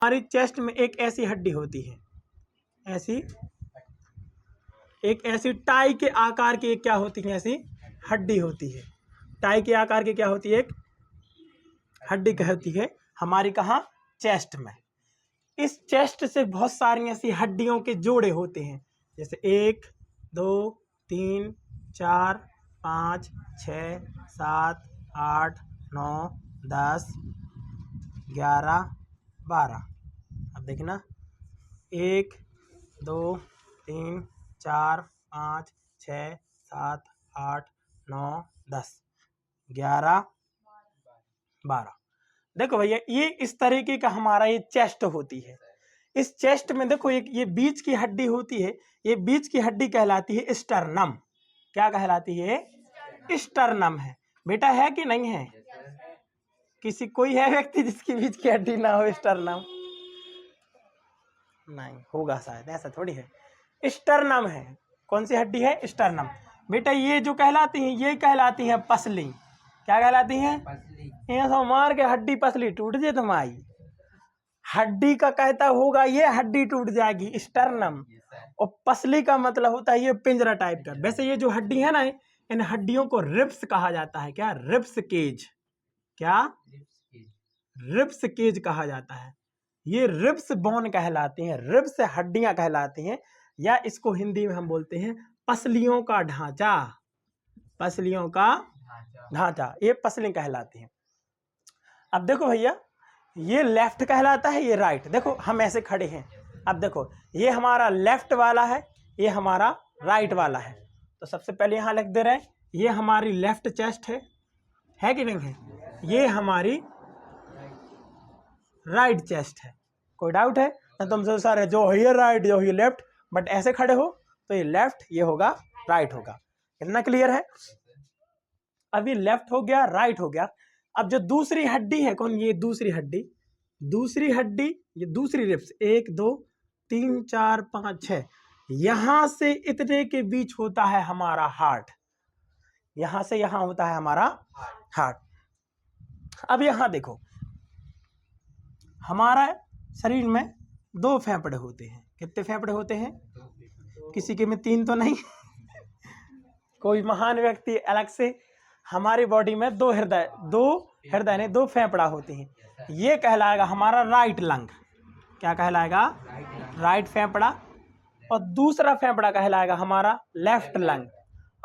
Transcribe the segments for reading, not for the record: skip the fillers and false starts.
हमारी चेस्ट में एक ऐसी हड्डी होती है, ऐसी टाई के आकार की एक क्या होती है, ऐसी हड्डी होती है। टाई के आकार की क्या होती है, एक हड्डी कहती है हमारी, कहाँ, चेस्ट में। इस चेस्ट से बहुत सारी ऐसी हड्डियों के जोड़े होते हैं, जैसे 1 2 3 4 5 6 7 8 9 10 11 12। अब देखना, 1 2 3 4 5 6 7 8 9 10 11 12। देखो भैया, ये इस तरीके का हमारा ये चेस्ट होती है। इस चेस्ट में देखो एक ये बीच की हड्डी होती है, ये बीच की हड्डी कहलाती है स्टर्नम। क्या कहलाती है, स्टर्नम है। बेटा है कि नहीं है? किसी कोई है व्यक्ति जिसकी बीच की हड्डी ना हो स्टर्नम? नहीं होगा शायद, ऐसा थोड़ी है। स्टर्नम है, कौन सी हड्डी है, स्टर्नम। बेटा ये जो कहलाती है, ये कहलाती है पसली। क्या कहलाती है, ऐसा मार के हड्डी पसली टूट जाए तुम्हारी, हड्डी का कहता होगा ये हड्डी टूट जाएगी, स्टर्नम। और पसली का मतलब होता है ये पिंजरा टाइप का। वैसे ये जो हड्डी है ना, इन हड्डियों को रिब्स कहा जाता है। क्या, रिब्स केज। क्या, रिब्स केज कहा जाता है। ये रिब्स बोन कहलाती हैं, रिब्स हड्डियां कहलाती हैं, या इसको हिंदी में हम बोलते हैं पसलियों का ढांचा। पसलियों का ढांचा, ये पसली कहलाती हैं। अब देखो भैया, ये लेफ्ट कहलाता है, ये राइट। देखो हम ऐसे खड़े हैं, अब देखो ये हमारा लेफ्ट वाला है, ये हमारा राइट वाला है। तो सबसे पहले यहाँ लिख दे रहे हैं, ये हमारी लेफ्ट चेस्ट है कि नहीं है? ये हमारी राइट चेस्ट है। कोई डाउट है ना? तुमसे सारे जो ये राइट जो ये लेफ्ट, बट ऐसे खड़े हो तो ये लेफ्ट, ये होगा राइट होगा। कितना क्लियर है? अभी लेफ्ट हो गया, राइट हो गया। अब जो दूसरी हड्डी है, कौन, ये दूसरी हड्डी, ये दूसरी रिब्स, 1 2 3 4 5 6, यहां से इतने के बीच होता है हमारा हार्ट। यहां से यहां होता है हमारा हार्ट। अब यहां देखो, हमारा शरीर में 2 फेफड़े होते हैं। कितने फेफड़े होते हैं? किसी के में 3 तो नहीं कोई महान व्यक्ति अलग से। हमारी बॉडी में 2 हृदय ने 2 फेफड़ा होते हैं। ये कहलाएगा हमारा राइट लंग। क्या कहलाएगा? राइट फेफड़ा। और दूसरा फेफड़ा कहलाएगा हमारा लेफ्ट लंग।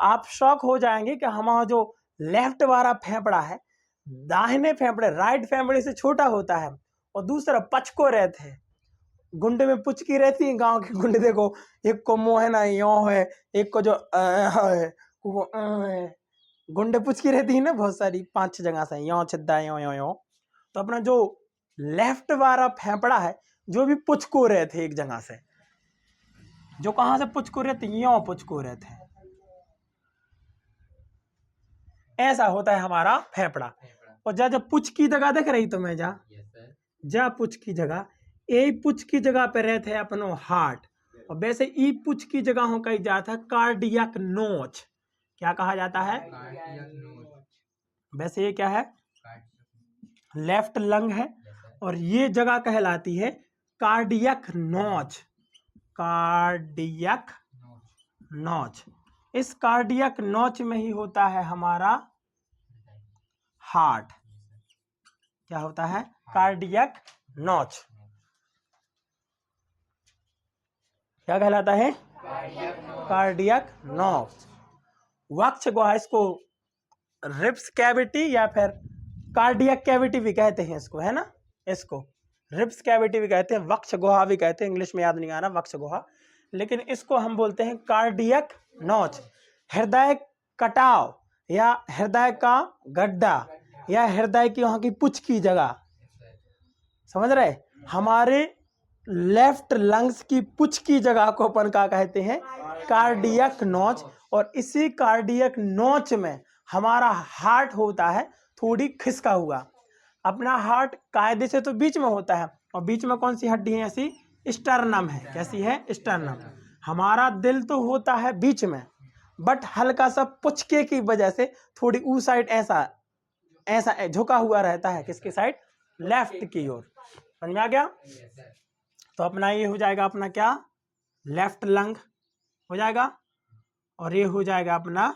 आप शॉक हो जाएंगे कि हमारा जो लेफ्ट वाला फेफड़ा है, दाहिने फेफड़े, राइट फेफड़े से छोटा होता है, और दूसरा पचको रहते हैं। गुंडे में पुचकी रहती है, गांव के गुंडे देखो, एक को मुंह है ना यो है, एक को जो है वो है। गुंडे पुचकी रहती है ना बहुत सारी, 5-6 जगह से, यो छिद्दा यो। तो अपना जो लेफ्ट वाला फेफड़ा है, जो भी पुचको रहते एक जगह से, जो कहां से पुचको रहते, यो पुचको रहते हैं। ऐसा होता है हमारा फेफड़ा। और जब पुच की जगह देख रही तो मैं जा पुच की जगह, ए पुच की जगह पे रहते हैं अपनो हार्ट, और वैसे ई पुच की जगह हो कही जाता है कार्डियक नोच। क्या कहा जाता है? वैसे ये क्या है? लेफ्ट लंग है, और ये जगह कहलाती है कार्डियक नोच। कार्डियक नोच। इस कार्डियक नोच में ही होता है हमारा हार्ट। क्या होता है? कार्डियक नोच। क्या कहलाता है? कार्डियक नोच। वक्ष गुहा, इसको रिब्स कैविटी या फिर कार्डियक कैविटी भी कहते हैं इसको, है ना? इसको रिब्स कैविटी भी कहते हैं, वक्ष गुहा भी कहते हैं। इंग्लिश में याद नहीं आ रहा, वक्ष गुहा, लेकिन इसको हम बोलते हैं कार्डियक नोच। हृदय कटाव या हृदय का गड्ढा या हृदय की वहां की पुच की जगह, समझ रहे? हमारे लेफ्ट लंग्स की पुच की जगह को अपन क्या कहते हैं? कार्डियक नोच। और इसी कार्डियक नोच में हमारा हार्ट होता है, थोड़ी खिसका हुआ। अपना हार्ट कायदे से तो बीच में होता है, और बीच में कौन सी हड्डी है ऐसी? स्टर्नम है। कैसी है? स्टर्नम। हमारा दिल तो होता है बीच में, बट हल्का सा पुचके की वजह से थोड़ी उस साइड ऐसा झुका हुआ रहता है। किसकी साइड? लेफ्ट की ओर। समझ में आ गया? तो अपना ये हो जाएगा अपना क्या, लेफ्ट लंग हो जाएगा, और ये हो जाएगा अपना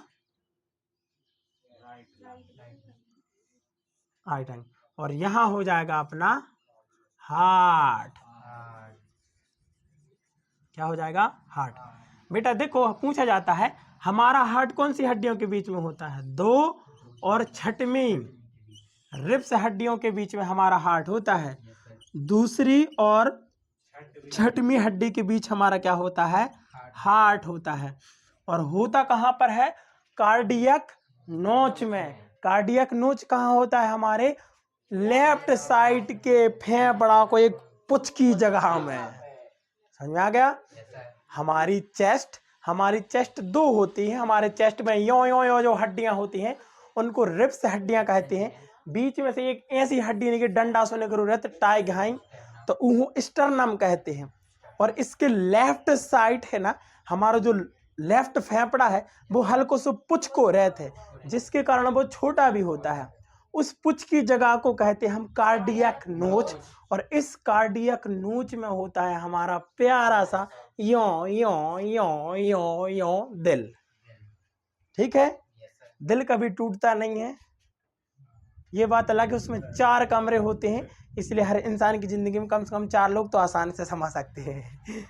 राइट लंग, और यहाँ हो जाएगा अपना हार्ट। क्या हो जाएगा? हार्ट। बेटा देखो पूछा जाता है हमारा हार्ट कौन सी हड्डियों के बीच में होता है? 2 और 6वीं रिब्स हड्डियों के बीच में हमारा हार्ट होता है। दूसरी और 6वीं हड्डी के बीच हमारा क्या होता है? हार्ट होता है। और होता कहाँ पर है? कार्डियक नोच में। कार्डियक नोच कहाँ होता है? हमारे लेफ्ट साइड के फेफड़ा को एक पुच्छ की जगह में। समझ में आ गया? हमारी चेस्ट 2 होती है। हमारे चेस्ट में यो जो हड्डियां होती हैं उनको रिब्स हड्डियां कहते हैं। बीच में से एक ऐसी हड्डी नहीं कि डंडा सोने की जरूरत, टाई घाई, तो उन्हें स्टर्नम कहते हैं। और इसके लेफ्ट साइड है ना, हमारा जो लेफ्ट फेफड़ा है वो हल्को से पुच्छ को रहते हैं, जिसके कारण वो छोटा भी होता है। उस पुच्छ की जगह को कहते हैं हम कार्डियक नोच। और इस कार्डियक नोच में होता है हमारा प्यारा सा यो यो यो यो यो दिल। ठीक है? दिल कभी टूटता नहीं है, ये बात अलग है। उसमें 4 कमरे होते हैं, इसलिए हर इंसान की जिंदगी में कम से कम 4 लोग तो आसानी से समा सकते हैं।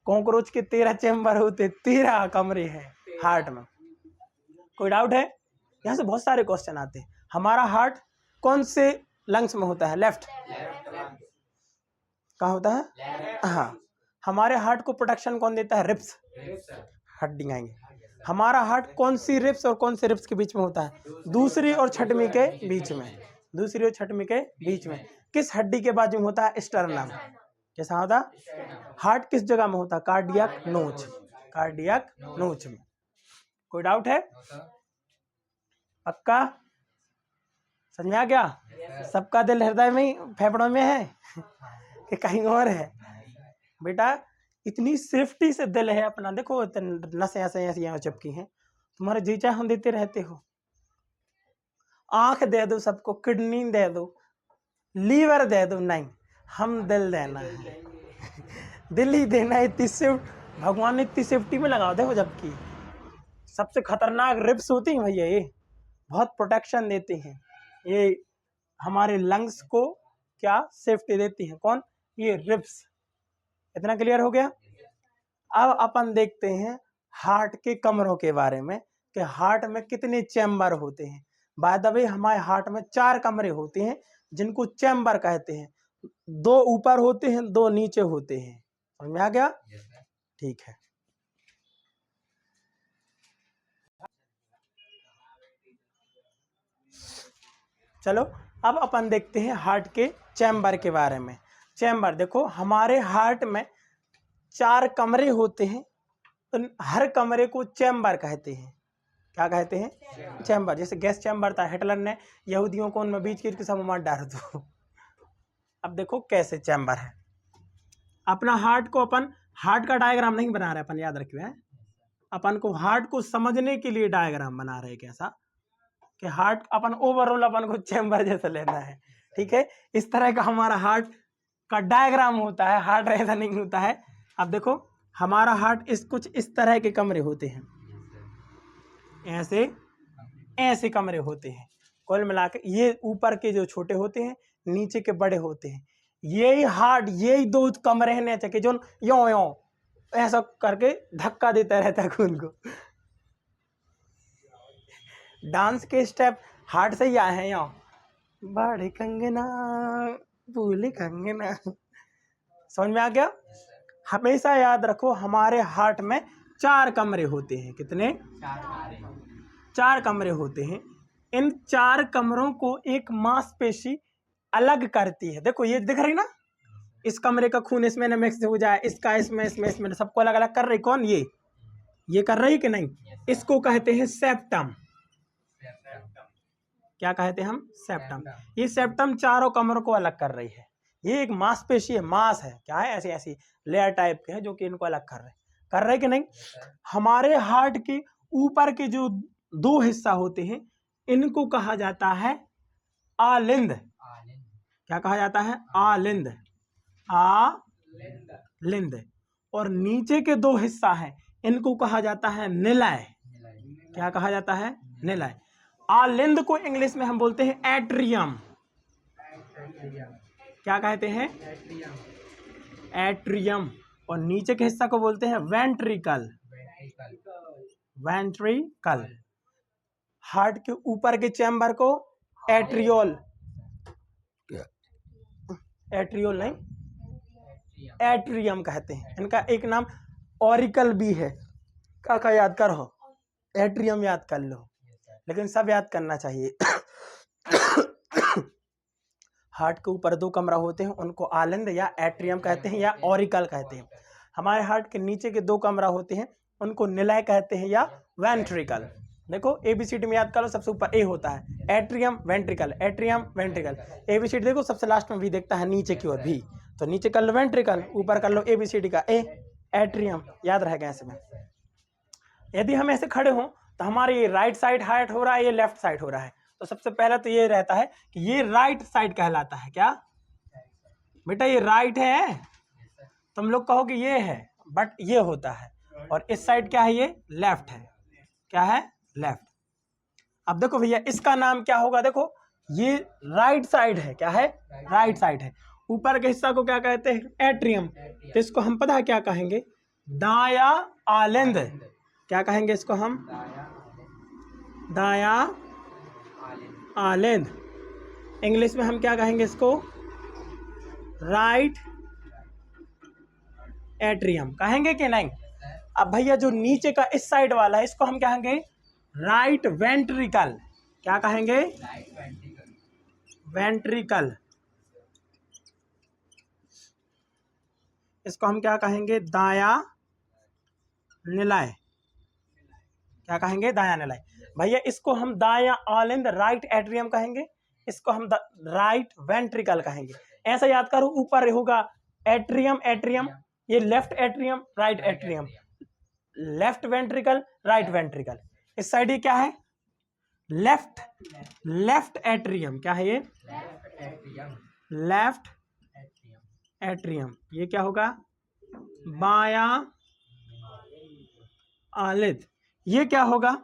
कॉकरोच के 13 चैम्बर होते, 13 कमरे हैं हार्ट में। कोई डाउट है? यहाँ से बहुत सारे क्वेश्चन आते हैं। हमारा हार्ट कौन से लंग्स में होता है? लेफ्ट। कहाँ होता है? हाँ। हमारे हार्ट को प्रोटेक्शन कौन देता है? रिब्स हड्डियां आएंगे। हमारा हार्ट कौन सी रिब्स और कौन से रिब्स के बीच में होता है? दूसरी और 6वीं के बीच में। दूसरी और 6वीं के बीच में। किस हड्डी के बाजू में होता है? स्टर्नम। कैसा होता? हार्ट किस जगह में होता है? कार्डियक नोच। कार्डियक नोच में। कोई डाउट है? पक्का? समझ में आ गया? सबका दिल हृदय में ही, फेफड़ों में है कि कहीं और है? बेटा इतनी सेफ्टी से दिल है अपना, देखो नसें ऐसी चिपकी हैं, तुम्हारे जी चाहे हम देते रहते हो। आंख दे दो सबको, किडनी दे दो, लीवर दे दो, नहीं, हम दिल देना है। दिल ही देना है। इतनी सेफ्ट भगवान ने इतनी सेफ्टी में लगा। देखो जबकि सबसे खतरनाक रिब्स होती हैं भैया, ये बहुत प्रोटेक्शन देते हैं। ये हमारे लंग्स को क्या सेफ्टी देती है? कौन? ये रिब्स। इतना क्लियर हो गया? अब अपन देखते हैं हार्ट के कमरों के बारे में कि हार्ट में कितने चैम्बर होते हैं। बाय द वे हमारे हार्ट में 4 कमरे होते हैं जिनको चैम्बर कहते हैं। 2 ऊपर होते हैं, 2 नीचे होते हैं। समझ में आ गया? ठीक है। चलो अब अपन देखते हैं हार्ट के चैम्बर के बारे में। चैम्बर देखो, हमारे हार्ट में 4 कमरे होते हैं, तो हर कमरे को चैम्बर कहते हैं। क्या कहते हैं? चैम्बर। जैसे गैस चैम्बर था, हिटलर ने यहूदियों को उनमें बीच के सब मार डाल दो। अब देखो कैसे चैम्बर है। अपना हार्ट को अपन हार्ट का डायग्राम नहीं बना रहे अपन, याद रखिए। अपन को हार्ट को समझने के लिए डायग्राम बना रहे। कैसा कि हार्ट अपन ओवरऑल अपन को चैम्बर जैसा लेना है। ठीक है? इस तरह का हमारा हार्ट का डायग्राम होता है। हार्ट ऐसा नहीं होता है। अब देखो हमारा हार्ट कुछ इस तरह के कमरे होते हैं, ऐसे कमरे होते हैं। कुल मिला के ये ऊपर के जो छोटे होते हैं, नीचे के बड़े होते हैं। यही हार्ट, यही 2 कमरे हैं नीचे के जो यो यो ऐसा करके धक्का देता रहता है खून को। डांस के स्टेप हार्ट से ही आए हैं। यो बड़े कंगना भूले कंगना। समझ में आ गया? हमेशा याद रखो हमारे हार्ट में 4 कमरे होते हैं। कितने? 4 कमरे होते हैं। इन 4 कमरों को एक मांसपेशी अलग करती है। देखो ये दिख रही ना, इस कमरे का खून इसमें न मिक्स हो जाए, इसका इसमें सबको अलग अलग कर रही। कौन? ये कर रही कि नहीं? इसको कहते हैं सेप्टम। क्या कहते हैं हम? सेप्टम। ये सेप्टम 4 कमरों को अलग कर रही है। ये एक मांसपेशी है, मांस है। क्या है? ऐसी लेयर टाइप के हैं जो कि इनको अलग कर रहे कि नहीं? हमारे हार्ट के ऊपर के जो 2 हिस्सा होते हैं इनको कहा जाता है आलिंद। क्या कहा जाता है? आलिंद, आलिंद। और नीचे के दो हिस्सा हैं, इनको कहा जाता है निलय। क्या कहा जाता है? निलय। आलिंद को इंग्लिश में हम बोलते हैं एट्रियम। क्या कहते हैं? एट्रियम। और नीचे के हिस्सा को बोलते हैं वेंट्रिकल। वेंट्रिकल। हार्ट के ऊपर के चैम्बर को एट्रियोल, एट्रियोल नहीं, एट्रियम कहते हैं। इनका एक नाम ऑरिकल भी है। क्या याद करो? एट्रियम याद कर लो, लेकिन सब याद करना चाहिए। हार्ट के ऊपर दो कमरा होते हैं, उनको आलिंद या एट्रियम कहते हैं या ऑरिकल कहते हैं। हमारे हार्ट के नीचे के दो कमरा होते हैं, उनको निलय कहते हैं या वेंट्रिकल। देखो एबीसीडी में याद कर लो, सबसे ऊपर ए होता है, atrium ventricle, atrium ventricle. ABCD देखो सबसे लास्ट में भी देखता है नीचे की ओर भी, तो नीचे कर लो वेंट्रिकल, ऊपर कर लो एबीसीडी का ए, एट्रियम। याद रहेगा ऐसे में। यदि हम ऐसे खड़े हों तो हमारे ये राइट साइड हार्ट हो रहा है, ये लेफ्ट साइड हो रहा है, तो सबसे पहला तो ये रहता है कि ये राइट साइड कहलाता है। क्या बेटा? ये राइट है, तुम लोग कहोगे ये है, बट ये होता है। और इस साइड क्या है? ये लेफ्ट है। क्या है? लेफ्ट। अब देखो भैया, इसका नाम क्या होगा? देखो ये राइट साइड है। क्या है? राइट साइड है। ऊपर के हिस्सा को क्या कहते हैं? एट्रियम। तो इसको हम पता है क्या कहेंगे? दाया आलिंद। क्या कहेंगे इसको हम? दाया आलिंद। इंग्लिश में हम क्या कहेंगे इसको? राइट एट्रियम कहेंगे कि नहीं? अब भैया जो नीचे का इस साइड वाला है, इसको हम क्या कहेंगे? Right ventricle. क्या कहेंगे? वेंट्रिकल। इसको हम क्या कहेंगे? दाया निलय। क्या कहेंगे? दाया निलय। भैया इसको हम दाया आलिंद राइट एट्रियम कहेंगे, इसको हम राइट वेंट्रिकल कहेंगे। ऐसा याद करो, ऊपर होगा एट्रियम, एट्रियम, ये left atrium, right atrium, left ventricle, right ventricle. इस साइड ये क्या है? Left, left atrium. क्या है ये? Left atrium. ये क्या होगा? बाया आलिंद। ये क्या होगा?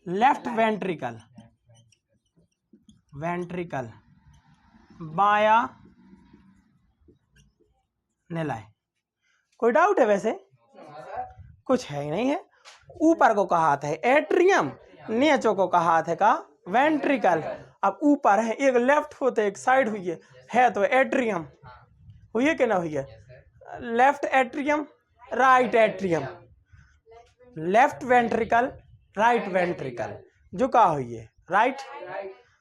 लेफ्ट वेंट्रिकल, वेंट्रिकल, बाया निलय। कोई डाउट है? वैसे कुछ है ही नहीं है। ऊपर को कहा हाथ है एट्रियम, नीचे को कहा हाथ है का वेंट्रिकल। अब ऊपर है, एक लेफ्ट होते एक साइड हुई है तो एट्रियम हुई है कि ना हुई है? Left atrium, right atrium, left ventricle, right ventricle. जो कहा हुई है राइट,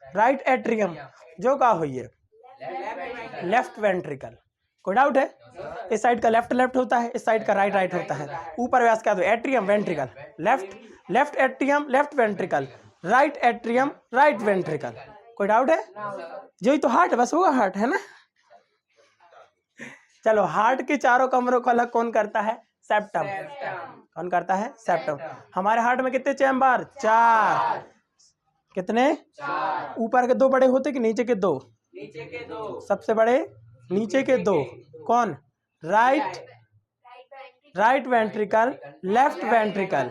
राइट एट्रियम। जो कहा हुई है लेफ्ट वेंट्रिकल। कोई डाउट है? इस साइड का लेफ्ट लेफ्ट होता है, इस साइड का राइट राइट होता है। ऊपर व्यास क्या? तो atrium ventricle, left, left atrium, left ventricle, right atrium, right ventricle. कोई डाउट है? जो ही तो हार्ट बस होगा, हार्ट है ना। चलो, हार्ट के चारों कमरों को अलग कौन करता है? सेप्टम। कौन करता है? सेप्टम। हमारे हार्ट में कितने चैम्बर? 4। कितने? ऊपर के 2 बड़े होते कि नीचे के 2? नीचे के 2 सबसे बड़े, नीचे के 2 कौन? Right, right ventricle, left ventricle,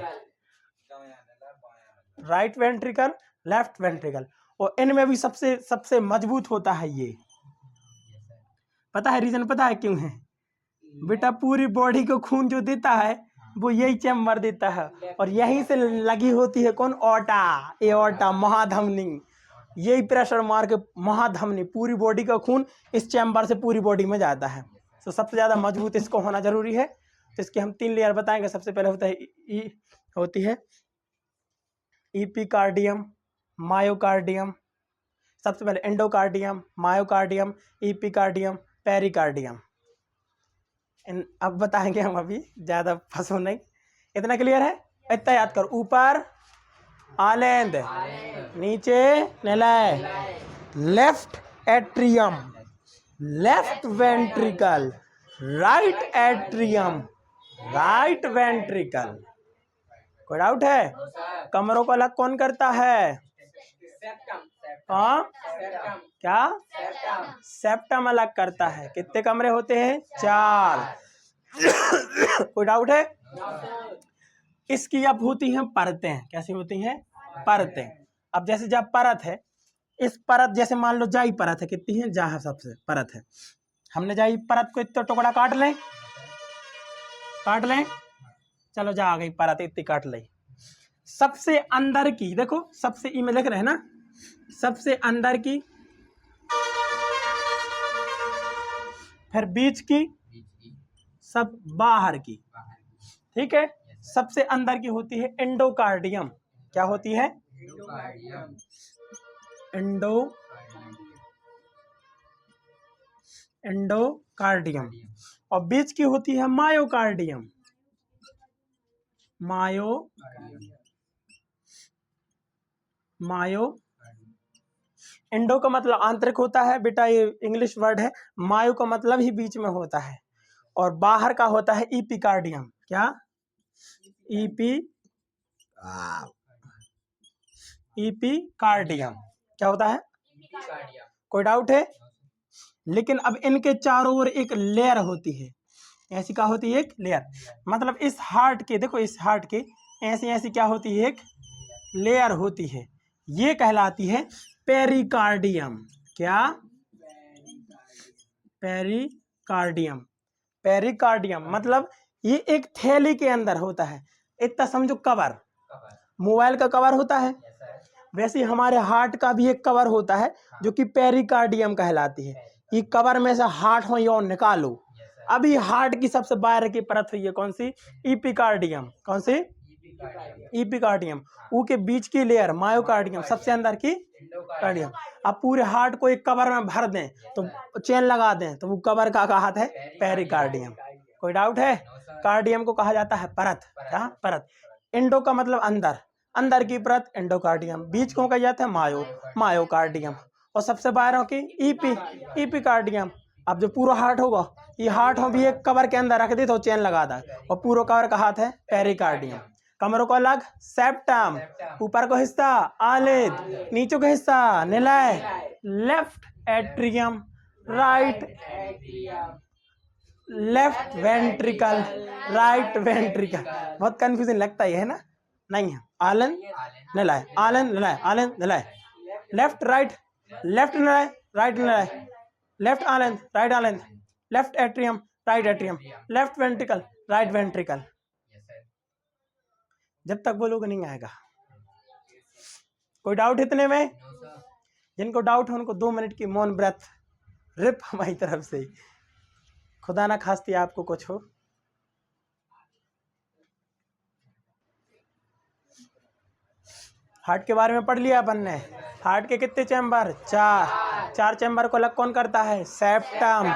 right ventricle, left ventricle. और इनमें भी सबसे सबसे मजबूत होता है ये। पता है रीजन? पता है क्यों है? बेटा पूरी बॉडी को खून जो देता है वो यही चैम्बर देता है, और यहीं से लगी होती है कौन? ऑर्टा, एओर्टा, महाधमनी। यही प्रेशर मार के महाधमनी, पूरी बॉडी का खून इस चैम्बर से पूरी बॉडी में जाता है। तो सबसे ज़्यादा मजबूत इसको होना जरूरी है। तो इसके हम 3 लेयर बताएंगे। सबसे पहले होता है होती है इपिकार्डियम, मायोकार्डियम। सबसे पहले एंडोकार्डियम, मायोकार्डियम, इपिकार्डियम, पेरिकार्डियम। अब बताएंगे हम, अभी ज़्यादा फंसो नहीं। इतना क्लियर है? इतना याद करो। ऊपर आलिंद, नीचे निलय, left atrium, left ventricle, right atrium, right ventricle. कोई डाउट है? कमरों को अलग कौन करता है? और क्या सेप्टम अलग करता है। कितने कमरे होते हैं? 4। कोई डाउट है? इसकी अब होती हैं परतें। कैसी होती हैं? परतें। अब जैसे जब परत है, इस परत जैसे मान लो जाई परत है, कितनी है? जा सबसे परत है। हमने जाई परत को इतना टुकड़ा काट लें, चलो जा आ गई परत, इतनी काट ली। सबसे अंदर की देखो, सबसे ई में लिख रहे हैं ना, सबसे अंदर की, फिर बीच की, सब बाहर की। ठीक है। सबसे अंदर की होती है एंडोकार्डियम। क्या होती है? एंडोकार्डियम। और बीच की होती है मायोकार्डियम। मायो एंडो का मतलब आंतरिक होता है बेटा, ये इंग्लिश वर्ड है। मायो का मतलब ही बीच में होता है। और बाहर का होता है इपिकार्डियम। क्या? इपिकार्डियम क्या होता है? कोई डाउट है? लेकिन अब इनके चारों ओर एक लेयर होती है। ऐसी क्या होती है? एक लेयर। मतलब इस हार्ट के, देखो इस हार्ट के ऐसी ऐसी क्या होती है? एक लेयर होती है। ये कहलाती है पेरिकार्डियम। क्या? पेरिकार्डियम मतलब ये एक थैली के अंदर होता है। इतना समझो, कवर, मोबाइल का कवर होता है, वैसे हमारे हार्ट का भी एक कवर होता है जो कि पेरिकार्डियम कहलाती है। ये कवर में से हार्ट हो यो निकालो। अभी हार्ट की सबसे बाहर की परत हुई है कौन सी? इपिकार्डियम। कौन सी? इपिकार्डियम। ऊ के बीच की लेयर मायोकार्डियम, सबसे अंदर की कार्डियम। अब पूरे हार्ट को एक कवर में भर दें तो चेन लगा दें तो वो कवर का कहा है? पेरिकार्डियम। कोई डाउट है? कार्डियम को कहा जाता है परत। क्या? परत। इंडो का मतलब अंदर, अंदर की परत एंडोकार्डियम। बीच को कहा जाता है मायोकार्डियम। और सबसे बाहर की इपिकार्डियम। अब जो पूरा हार्ट होगा, ये हार्ट हो भी एक कवर के अंदर रख दी तो चेन लगा दा, और पूरा कवर का हाथ है पेरिकार्डियम। कमरों को अलग सेप्टम, ऊपर का हिस्सा आलिद, नीचे का हिस्सा निलय, left atrium, left ventricle, right ventricle. बहुत कंफ्यूजन लगता है ना? नहीं है। आलन निलय, आलन निलय, आलन निलय, लेफ्ट राइट, लेफ्ट निलय, राइट निलय, लेफ्ट आलन, राइट आलन, left atrium, right atrium, left ventricle, right ventricle. जब तक बोलोगे नहीं आएगा। कोई डाउट इतने में? जिनको डाउट हो उनको 2 मिनट की मौन ब्रेथ रिप हमारी तरफ से। खुदा ना खास्ती आपको कुछ हो। हार्ट के बारे में पढ़ लिया अपन ने। हार्ट के कितने चैम्बर? 4 चैम्बर को अलग कौन करता है? सेप्टम।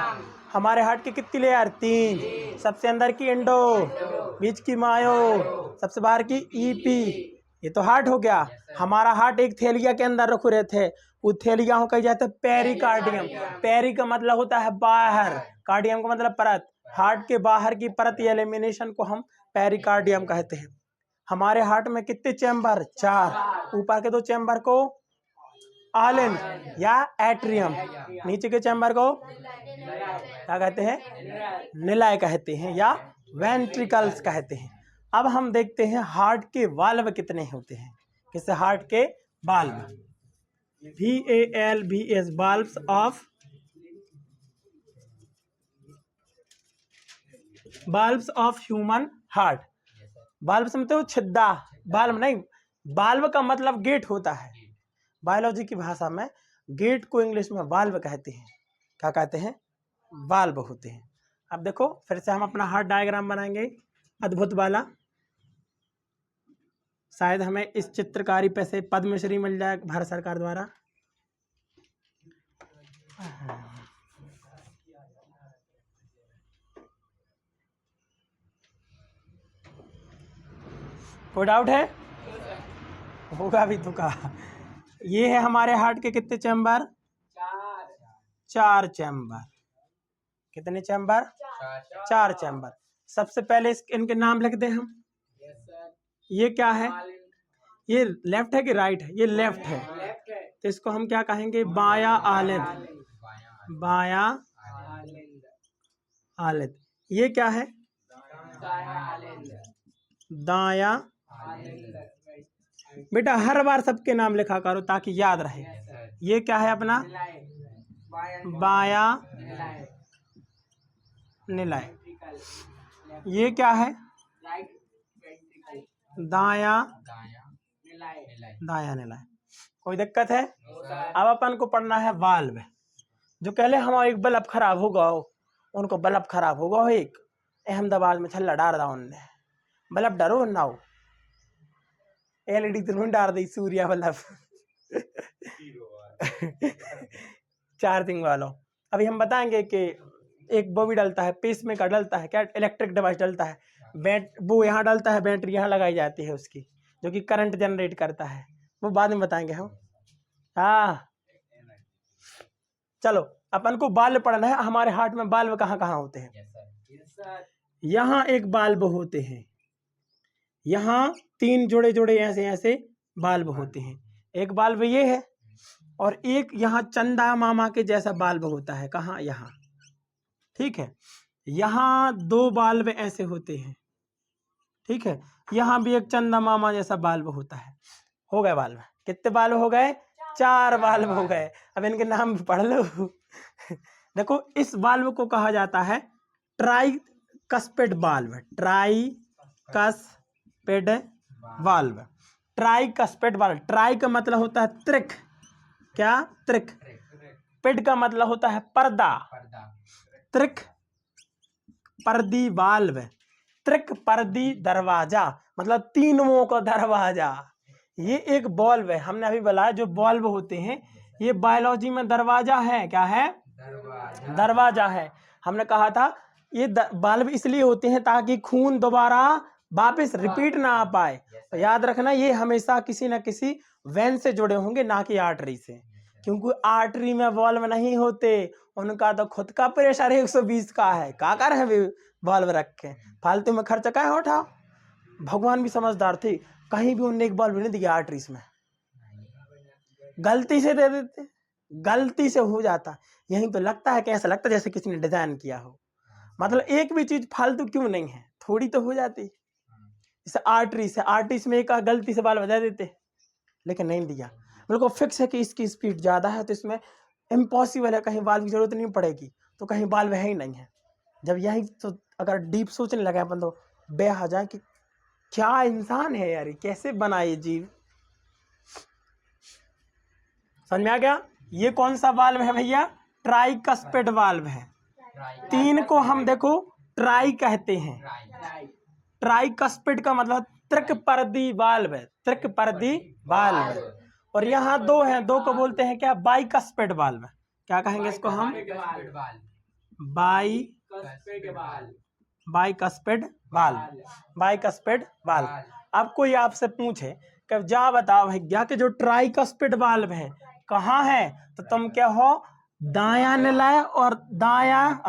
हमारे हार्ट की कितनी लेयर? 3। सबसे अंदर की एंडो, बीच की मायो, सबसे बाहर की ईपी। ये तो हार्ट हो गया। हमारा हार्ट एक थैलिया के अंदर रखे रहते हैं, वो थैलिया को कही जाता है पेरिकार्डियम। पेरी का मतलब होता है बाहर, कार्डियम का मतलब परत। हार्ट के बाहर की परत या एलिमिनेशन को हम पेरिकार्डियम कहते हैं। हमारे हार्ट में कितने चैम्बर? 4। ऊपर के 2 चैम्बर को आलन या एट्रियम, नीचे के चैम्बर को क्या कहते हैं? निलय कहते हैं या वेंट्रिकल्स कहते हैं। अब हम देखते हैं हार्ट के वाल्व कितने होते हैं। किससे? हार्ट के valve, VALVs, valves of human heart. Valve समझते हो? छिद्दा। वाल्व नहीं, वाल्व का मतलब गेट होता है। बायोलॉजी की भाषा में गेट को इंग्लिश में वाल्व कहते हैं। क्या कहते हैं? वाल्व होते हैं। अब देखो फिर से हम अपना हार्ट डायग्राम बनाएंगे अद्भुत वाला। शायद हमें इस चित्रकारी पे से पद्मश्री मिल जाए भारत सरकार द्वारा। कोई डाउट है? होगा भी तुका। ये है हमारे हार्ट के कितने चैम्बर? 4 चैम्बर। कितने चैम्बर? 4 चैम्बर। सबसे पहले इनके नाम लिख दें हम। ये क्या है? ये लेफ्ट है कि राइट है? ये लेफ्ट है। तो इसको हम क्या कहेंगे, बायां आलिंद, बायां आलिंद। ये क्या है, दायां। बेटा हर बार सबके नाम लिखा करो ताकि याद रहे। ये क्या है अपना, बायां निलय। ये क्या है, दायां दायां निलय। कोई दिक्कत है? अब अपन को पढ़ना है वाल्व। जो कहले हमारा एक बल्ब खराब होगा, उनको बल्ब खराब होगा, एक अहमदाबाद में छल्ला डार दा उनने, बल्ब डरो ना हो, एलईडी तो नहीं डार दी, सूर्या बल्ब चार्जिंग वालों। अभी हम बताएंगे कि एक वो भी डलता है, पेस मेकर डलता है, क्या इलेक्ट्रिक डिवाइस डलता है, वो यहाँ डलता है, बैटरी यहाँ लगाई जाती है उसकी, जो कि करंट जनरेट करता है, वो बाद में बताएंगे हम। हाँ चलो, अपन को बाल्ब पढ़ना है। हमारे हार्ट में बाल्ब कहाँ कहाँ होते हैं? यहाँ एक बाल्ब होते हैं, यहाँ 3 जोड़े जोड़े ऐसे ऐसे बाल्ब होते हैं। एक बाल्ब ये है, और एक यहाँ चंदा मामा के जैसा बाल्ब होता है, कहाँ, यहाँ, ठीक है। यहाँ 2 बाल्ब ऐसे होते हैं, ठीक है। यहाँ भी एक चंदा मामा जैसा बाल्ब होता है। हो गए बाल्ब, कितने बाल्ब हो गए? 4 बाल्ब हो गए। अब इनके नाम भी पढ़ लो। देखो, इस बाल्ब को कहा जाता है ट्राई कस्पेड बाल्ब, ट्राई कस्पेड बाल्ब, ट्राई कस्पेड बाल्ब। ट्राई का मतलब होता है त्रिक, क्या, त्रिक। पेड का मतलब होता है पर्दा, त्रिक पर्दी बाल्ब, त्रिक पर्दी दरवाजा, मतलब 3 मुंह का दरवाजा। ये एक बल्ब है, हमने अभी बोला जो बल्ब होते हैं ये बायोलॉजी में दरवाजा है, क्या है, दरवाजा है। हमने कहा था ये बल्ब इसलिए होते हैं ताकि खून दोबारा वापस रिपीट ना आ पाए। तो याद रखना, ये हमेशा किसी न किसी वेन से जुड़े होंगे, ना कि आर्टरी से, क्योंकि आर्टरी में बल्ब नहीं होते, उनका तो खुद का प्रेशर 120 का है, का कर है बल्ब रख के, फालतू में खर्चा का है उठाओ। भगवान भी समझदार थे, कहीं भी उनने एक बल्ब नहीं दिया आर्टरीज में, गलती से दे देते, गलती से हो जाता। यहीं तो लगता है कि ऐसा लगता है जैसे किसी ने डिजाइन किया हो। मतलब एक भी चीज फालतू क्यों नहीं है, थोड़ी तो हो जाती। जैसे आर्टरीज में एक गलती से बल्ब दे देते, लेकिन नहीं दिया, बिल्कुल फिक्स है कि इसकी स्पीड ज्यादा है, तो इसमें इम्पॉसिबल है, कहीं बाल्ब की जरूरत नहीं पड़ेगी, तो कहीं बाल्ब है ही नहीं है। जब यही तो अगर डीप सोचने लगे अपन तो बेहा जाए कि क्या इंसान है यार, कैसे बना ये जीव। समझ में आ गया? ये कौन सा वाल्व है भैया? ट्राई कस्पेड वाल्व है। 3 को हम देखो ट्राई कहते हैं। ट्राई कस्पेड का मतलब त्रिक पर्दी वाल्व है, त्रिक पर्दी वाल्व। और यहाँ 2 हैं, 2 को बोलते हैं क्या? Bicuspid valve. क्या कहेंगे इसको हम? Bicuspid valve, bicuspid valve. अब कोई आपसे पूछे कि जा बताओ भैया कि जो ट्राई कस्पेड वाल्व है कहाँ है, तो तुम क्या हो? दायां निलय और दायां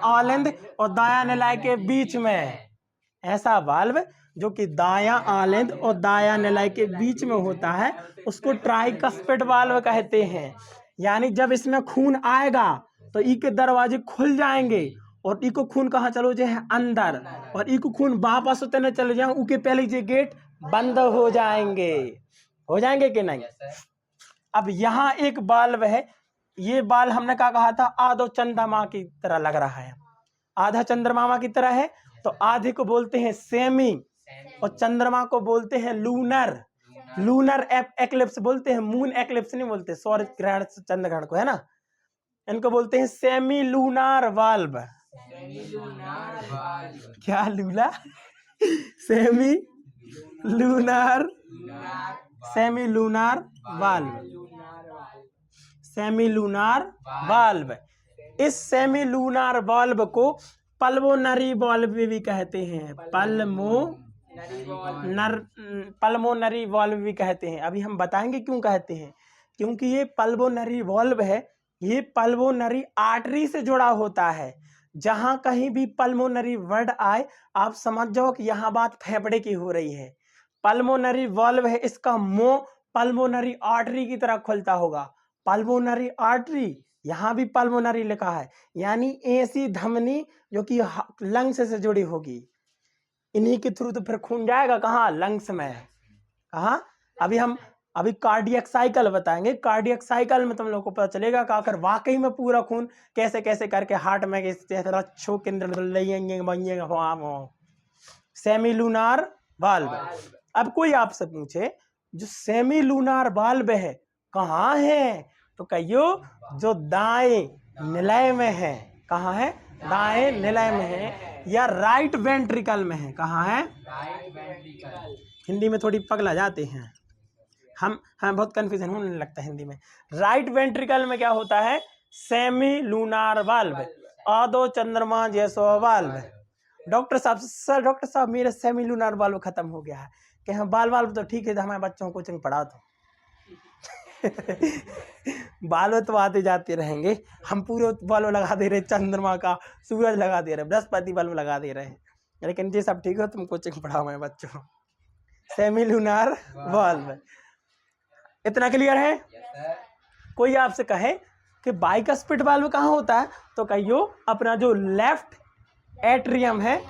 आलिंद और दायां निलय के बीच में ऐसा वाल्व जो कि दायां आलिंद और दायां निलय के बीच में होता है, उसको ट्राई कस्पेड वाल्व कहते हैं। यानी जब इसमें खून आएगा तो ई के दरवाजे खुल जाएंगे, और ई को खून कहाँ चलो जे है अंदर, और ई को खून वापस उतने चले जाए, उके पहले ये गेट बंद हो जाएंगे कि नहीं? अब यहाँ एक बाल्ब है, ये बाल हमने क्या कहा था? आधो चंद्रमा की तरह लग रहा है, आधा चंद्रमा की तरह है, तो आधे को बोलते हैं सेमी, और चंद्रमा को बोलते हैं लूनर एक्लिप्स बोलते हैं, मून एक्लिप्स नहीं बोलते, सौर ग्रहण चंद्र ग्रहण को, है ना, इनको बोलते हैं सेमी लूनार वाल्व। क्या लूला? Semilunar valve. इस सेमी लूनार वाल्व को पल्मोनरी वाल्व भी कहते हैं, पल्मोनरी वाल्व भी कहते हैं। अभी हम बताएंगे क्यों कहते हैं, क्योंकि ये पल्मोनरी वाल्व है, ये पल्मोनरी आर्टरी से जुड़ा होता है। जहां कहीं भी पल्मोनरी वर्ड आए, आप समझ जाओ कि यहाँ बात फेफड़े की हो रही है। पल्मोनरी वाल्व है, इसका मुंह पल्मोनरी आर्टरी की तरह खुलता होगा। पल्मोनरी आर्टरी, यहाँ भी पल्मोनरी लिखा है, यानी ऐसी धमनी जो कि लंग्स से जुड़ी होगी। इन्हीं के थ्रू तो फिर खून जाएगा कहाँ? लंग्स में। कहाँ? अभी कार्डियक साइकिल बताएंगे। कार्डियक साइकिल में तुम लोगों को पता चलेगा कि आखिर वाकई में पूरा खून कैसे कैसे करके हार्ट में सेमी लूनार वाल्व। अब कोई आपसे पूछे जो सेमी लूनार वाल्व है कहाँ है, तो कहियो जो दाएं निलय में है। कहाँ है? दाएं निलय में है या राइट वेंट्रिकल में है। कहाँ है? हिंदी में थोड़ी पगला जाते हैं हम बहुत कंफ्यूजन होने लगता है हिंदी में। राइट वेंट्रिकल में क्या होता है? सेमी लूनार वाल्व, आधो चंद्रमा जैसा वाल्व। डॉक्टर साहब मेरा सेमी लूनार वाल्व खत्म हो गया है। कि हाँ वाल्व तो ठीक है, तो हमारे बच्चों को कोचिंग पढ़ा दो। बाल तो आते जाते रहेंगे, हम पूरे बल्ब लगा दे रहे, चंद्रमा का, सूरज लगा दे रहे, बृहस्पति बल्ब लगा दे रहे, लेकिन ये सब ठीक हो, तुम कोचिंग पढ़ाओ हमारे बच्चों। सेमी लूनार वाल्व, इतना क्लियर है? कोई आपसे कहे कि बाइकस्पिड वाल्व कहाँ होता है, तो कहियो अपना जो लेफ्ट एट्रियम है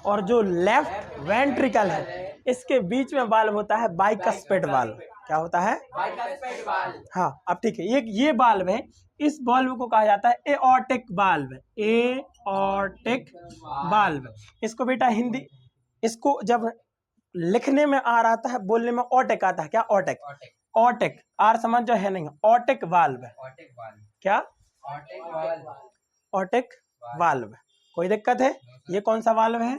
और जो लेफ्ट वेंट्रिकल है, इसके बीच में वाल्व होता है बाइकस्पिड वाल्व। क्या होता है? Bicuspid valve. हाँ, अब ठीक है, ये वाल्व है। इस वाल्व को कहा जाता है एओर्टिक वाल्व। Aortic valve. इसको बेटा हिंदी, इसको जब लिखने में आ रहा है, बोलने में ओटिक आता है। क्या? ओटिक। ओटिक, आर समझ जो है नहीं, ओटिक वाल्व। क्या? Otic valve. कोई दिक्कत है? ये कौन सा वाल्व है?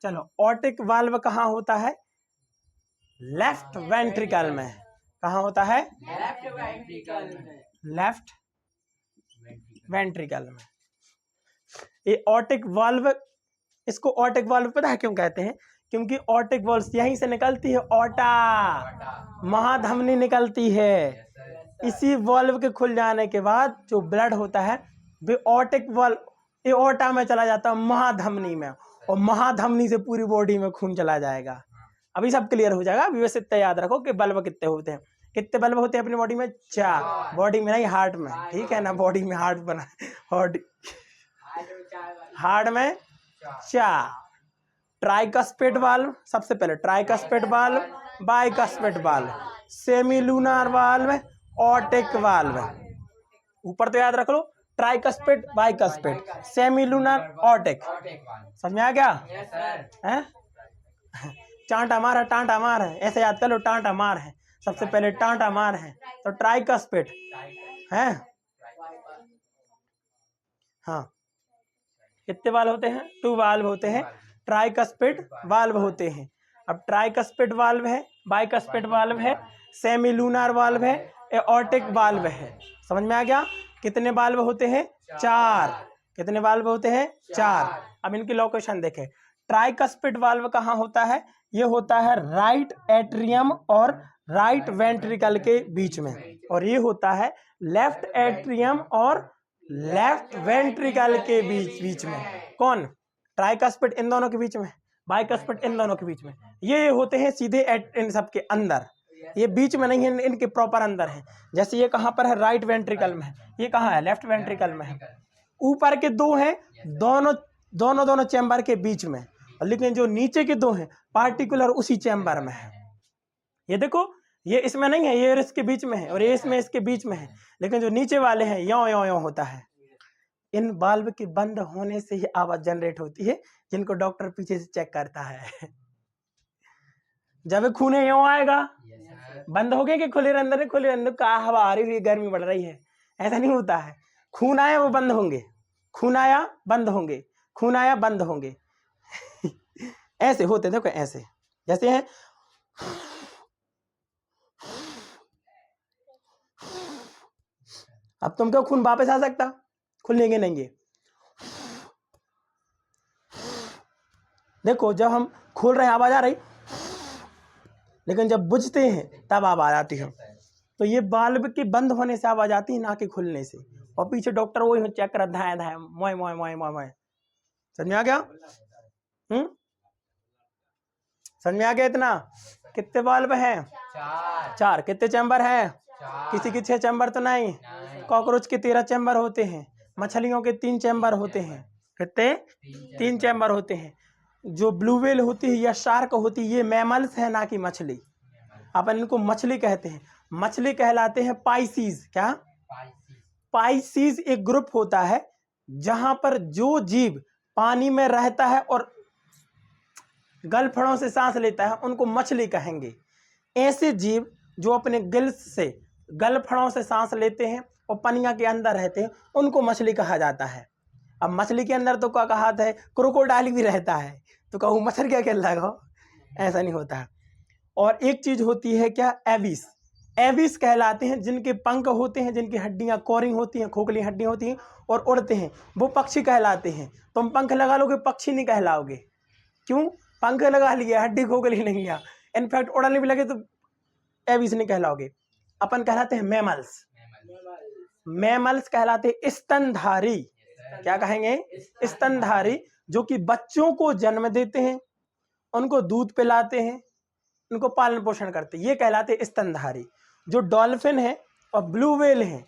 चलो, ओटिक वाल्व कहाँ होता है? लेफ्ट वेंट्रिकल में। कहाँ होता है? लेफ्ट वेंट्रिकल में। ये ओटिक वाल्व, इसको ओटिक वाल्व पता है क्यों कहते हैं? क्योंकि ओटिक वाल्व यहीं से निकलती है, ओटा महाधमनी निकलती है। इसी वाल्व के खुल जाने के बाद जो ब्लड होता है वो ओटिक वाल्व एओर्टा में चला जाता है, महाधमनी में, और महाधमनी से पूरी बॉडी में खून चला जाएगा। अभी सब क्लियर हो जाएगा। अभी वैसे इतना याद रखो कि बल्ब कितने होते हैं। कितने बल्ब होते हैं अपनी बॉडी में? 4। बॉडी में नहीं, हार्ट में, ठीक है ना? बॉडी में हार्ट बना, हार्ट में 4। ट्राइकस्पिड वाल्व, सबसे पहले tricuspid valve, bicuspid valve, semilunar valve, aortic valve. ऊपर तो याद रख लो, tricuspid, bicuspid, semilunar, aortic. समझ में आ गया? हैं? टांटा मार है, टांटा मार है, ऐसे याद कर लो, टांटा मार है। सबसे पहले टांटा मार है, तो ट्राइकस्पिड है। हाँ, कितने वाल्व होते हैं? 2 वाल्व होते हैं, ट्राइकस्पिड वाल्व होते हैं। अब ट्राइकस्पिड वाल्व है, बाइकस्पिड वाल्व है, सेमी लूनार वाल्व है, एओर्टिक वाल्व है। समझ में आ गया? कितने वाल्व होते हैं? 4। कितने वाल्व होते हैं? 4। अब इनकी लोकेशन देखें। ट्राइकस्पिड वाल्व कहाँ होता है? ये होता है राइट एट्रियम और राइट वेंट्रिकल के बीच में, और ये होता है लेफ्ट एट्रियम और लेफ्ट वेंट्रिकल के बीच में। कौन? ट्राइकस्पिड इन दोनों के बीच में, बाइकस्पिड इन दोनों के बीच में। ये होते हैं सीधे इन सब के अंदर, ये बीच में नहीं है, इनके प्रॉपर अंदर है। जैसे ये कहाँ पर है? राइट वेंट्रिकल में है। ये कहाँ है? लेफ्ट वेंट्रिकल में है। ऊपर के 2 हैं, दोनों चैम्बर के बीच में, लेकिन जो नीचे के 2 हैं पार्टिकुलर उसी चैम्बर में है। ये देखो, ये इसमें नहीं है, ये इसके बीच में है, और ये इसमें इसके बीच में है, लेकिन जो नीचे वाले हैं यों होता है। इन वाल्व के बंद होने से ही आवाज जनरेट होती है, जिनको डॉक्टर पीछे से चेक करता है। जब खून यों आएगा, बंद हो गए कि खुले अंदर, खुले अंदर का हवा आ रही है, गर्मी बढ़ रही है, ऐसा नहीं होता है। खून आया वो बंद होंगे, खून आया बंद होंगे, खून आया बंद होंगे। ऐसे होते, देखो ऐसे, जैसे हैं। अब तुम क्यों खून वापस आ सकता? खुलेंगे नहीं। देखो, जब हम खोल रहे हैं आवाज आ रही, लेकिन जब बुझते हैं तब आवाज आती है। तो ये वाल्व के बंद होने से आवाज आती है, ना कि खुलने से। और पीछे डॉक्टर वही चेक कर रहा है, धाए मोय मोय मोय मोय। समझ में आ गया? समझ में आ गया इतना? कितने वाल्व हैं? 4। कितने चैम्बर हैं? 4। किसी के 6 चैम्बर तो नहीं। कॉकरोच के 13 चैम्बर होते हैं। मछलियों के 3 चैम्बर होते हैं। कितने? 3 चैम्बर होते हैं। जो ब्लू व्हेल होती है या शार्क होती है, ये मैमल्स है ना कि मछली। अपन इनको मछली कहते हैं। मछली कहलाते हैं पाइसीज। क्या? पाइसीज एक ग्रुप होता है जहां पर जो जीव पानी में रहता है और गलफड़ों से सांस लेता है उनको मछली कहेंगे। ऐसे जीव जो अपने गिल्स से गलफड़ों से सांस लेते हैं और पनिया के अंदर रहते हैं उनको मछली कहा जाता है। अब मछली के अंदर तो क्या कहा है, क्रोकोडाइल भी रहता है, तो कहूँ मच्छर क्या खेल रहा हो, ऐसा नहीं होता है। और एक चीज होती है क्या? एविस। एविस कहलाते हैं जिनके पंख होते हैं, जिनकी हड्डियां कोरी होती हैं, खोखली हड्डियां होती हैं और उड़ते हैं, वो पक्षी कहलाते हैं। तुम पंख लगा लोगे पक्षी नहीं कहलाओगे। क्यों? पंख लगा लिया, हड्डी खोखली नहीं लिया, इनफैक्ट उड़ने भी लगे तो एविस नहीं कहलाओगे। अपन कहलाते हैं मैमल्स। मैमल्स कहलाते हैं स्तनधारी। क्या कहेंगे? स्तनधारी, जो कि बच्चों को जन्म देते हैं, उनको दूध पिलाते हैं, उनको पालन पोषण करते हैं, ये कहलाते हैं स्तनधारी। जो डॉल्फिन है और ब्लू व्हेल है,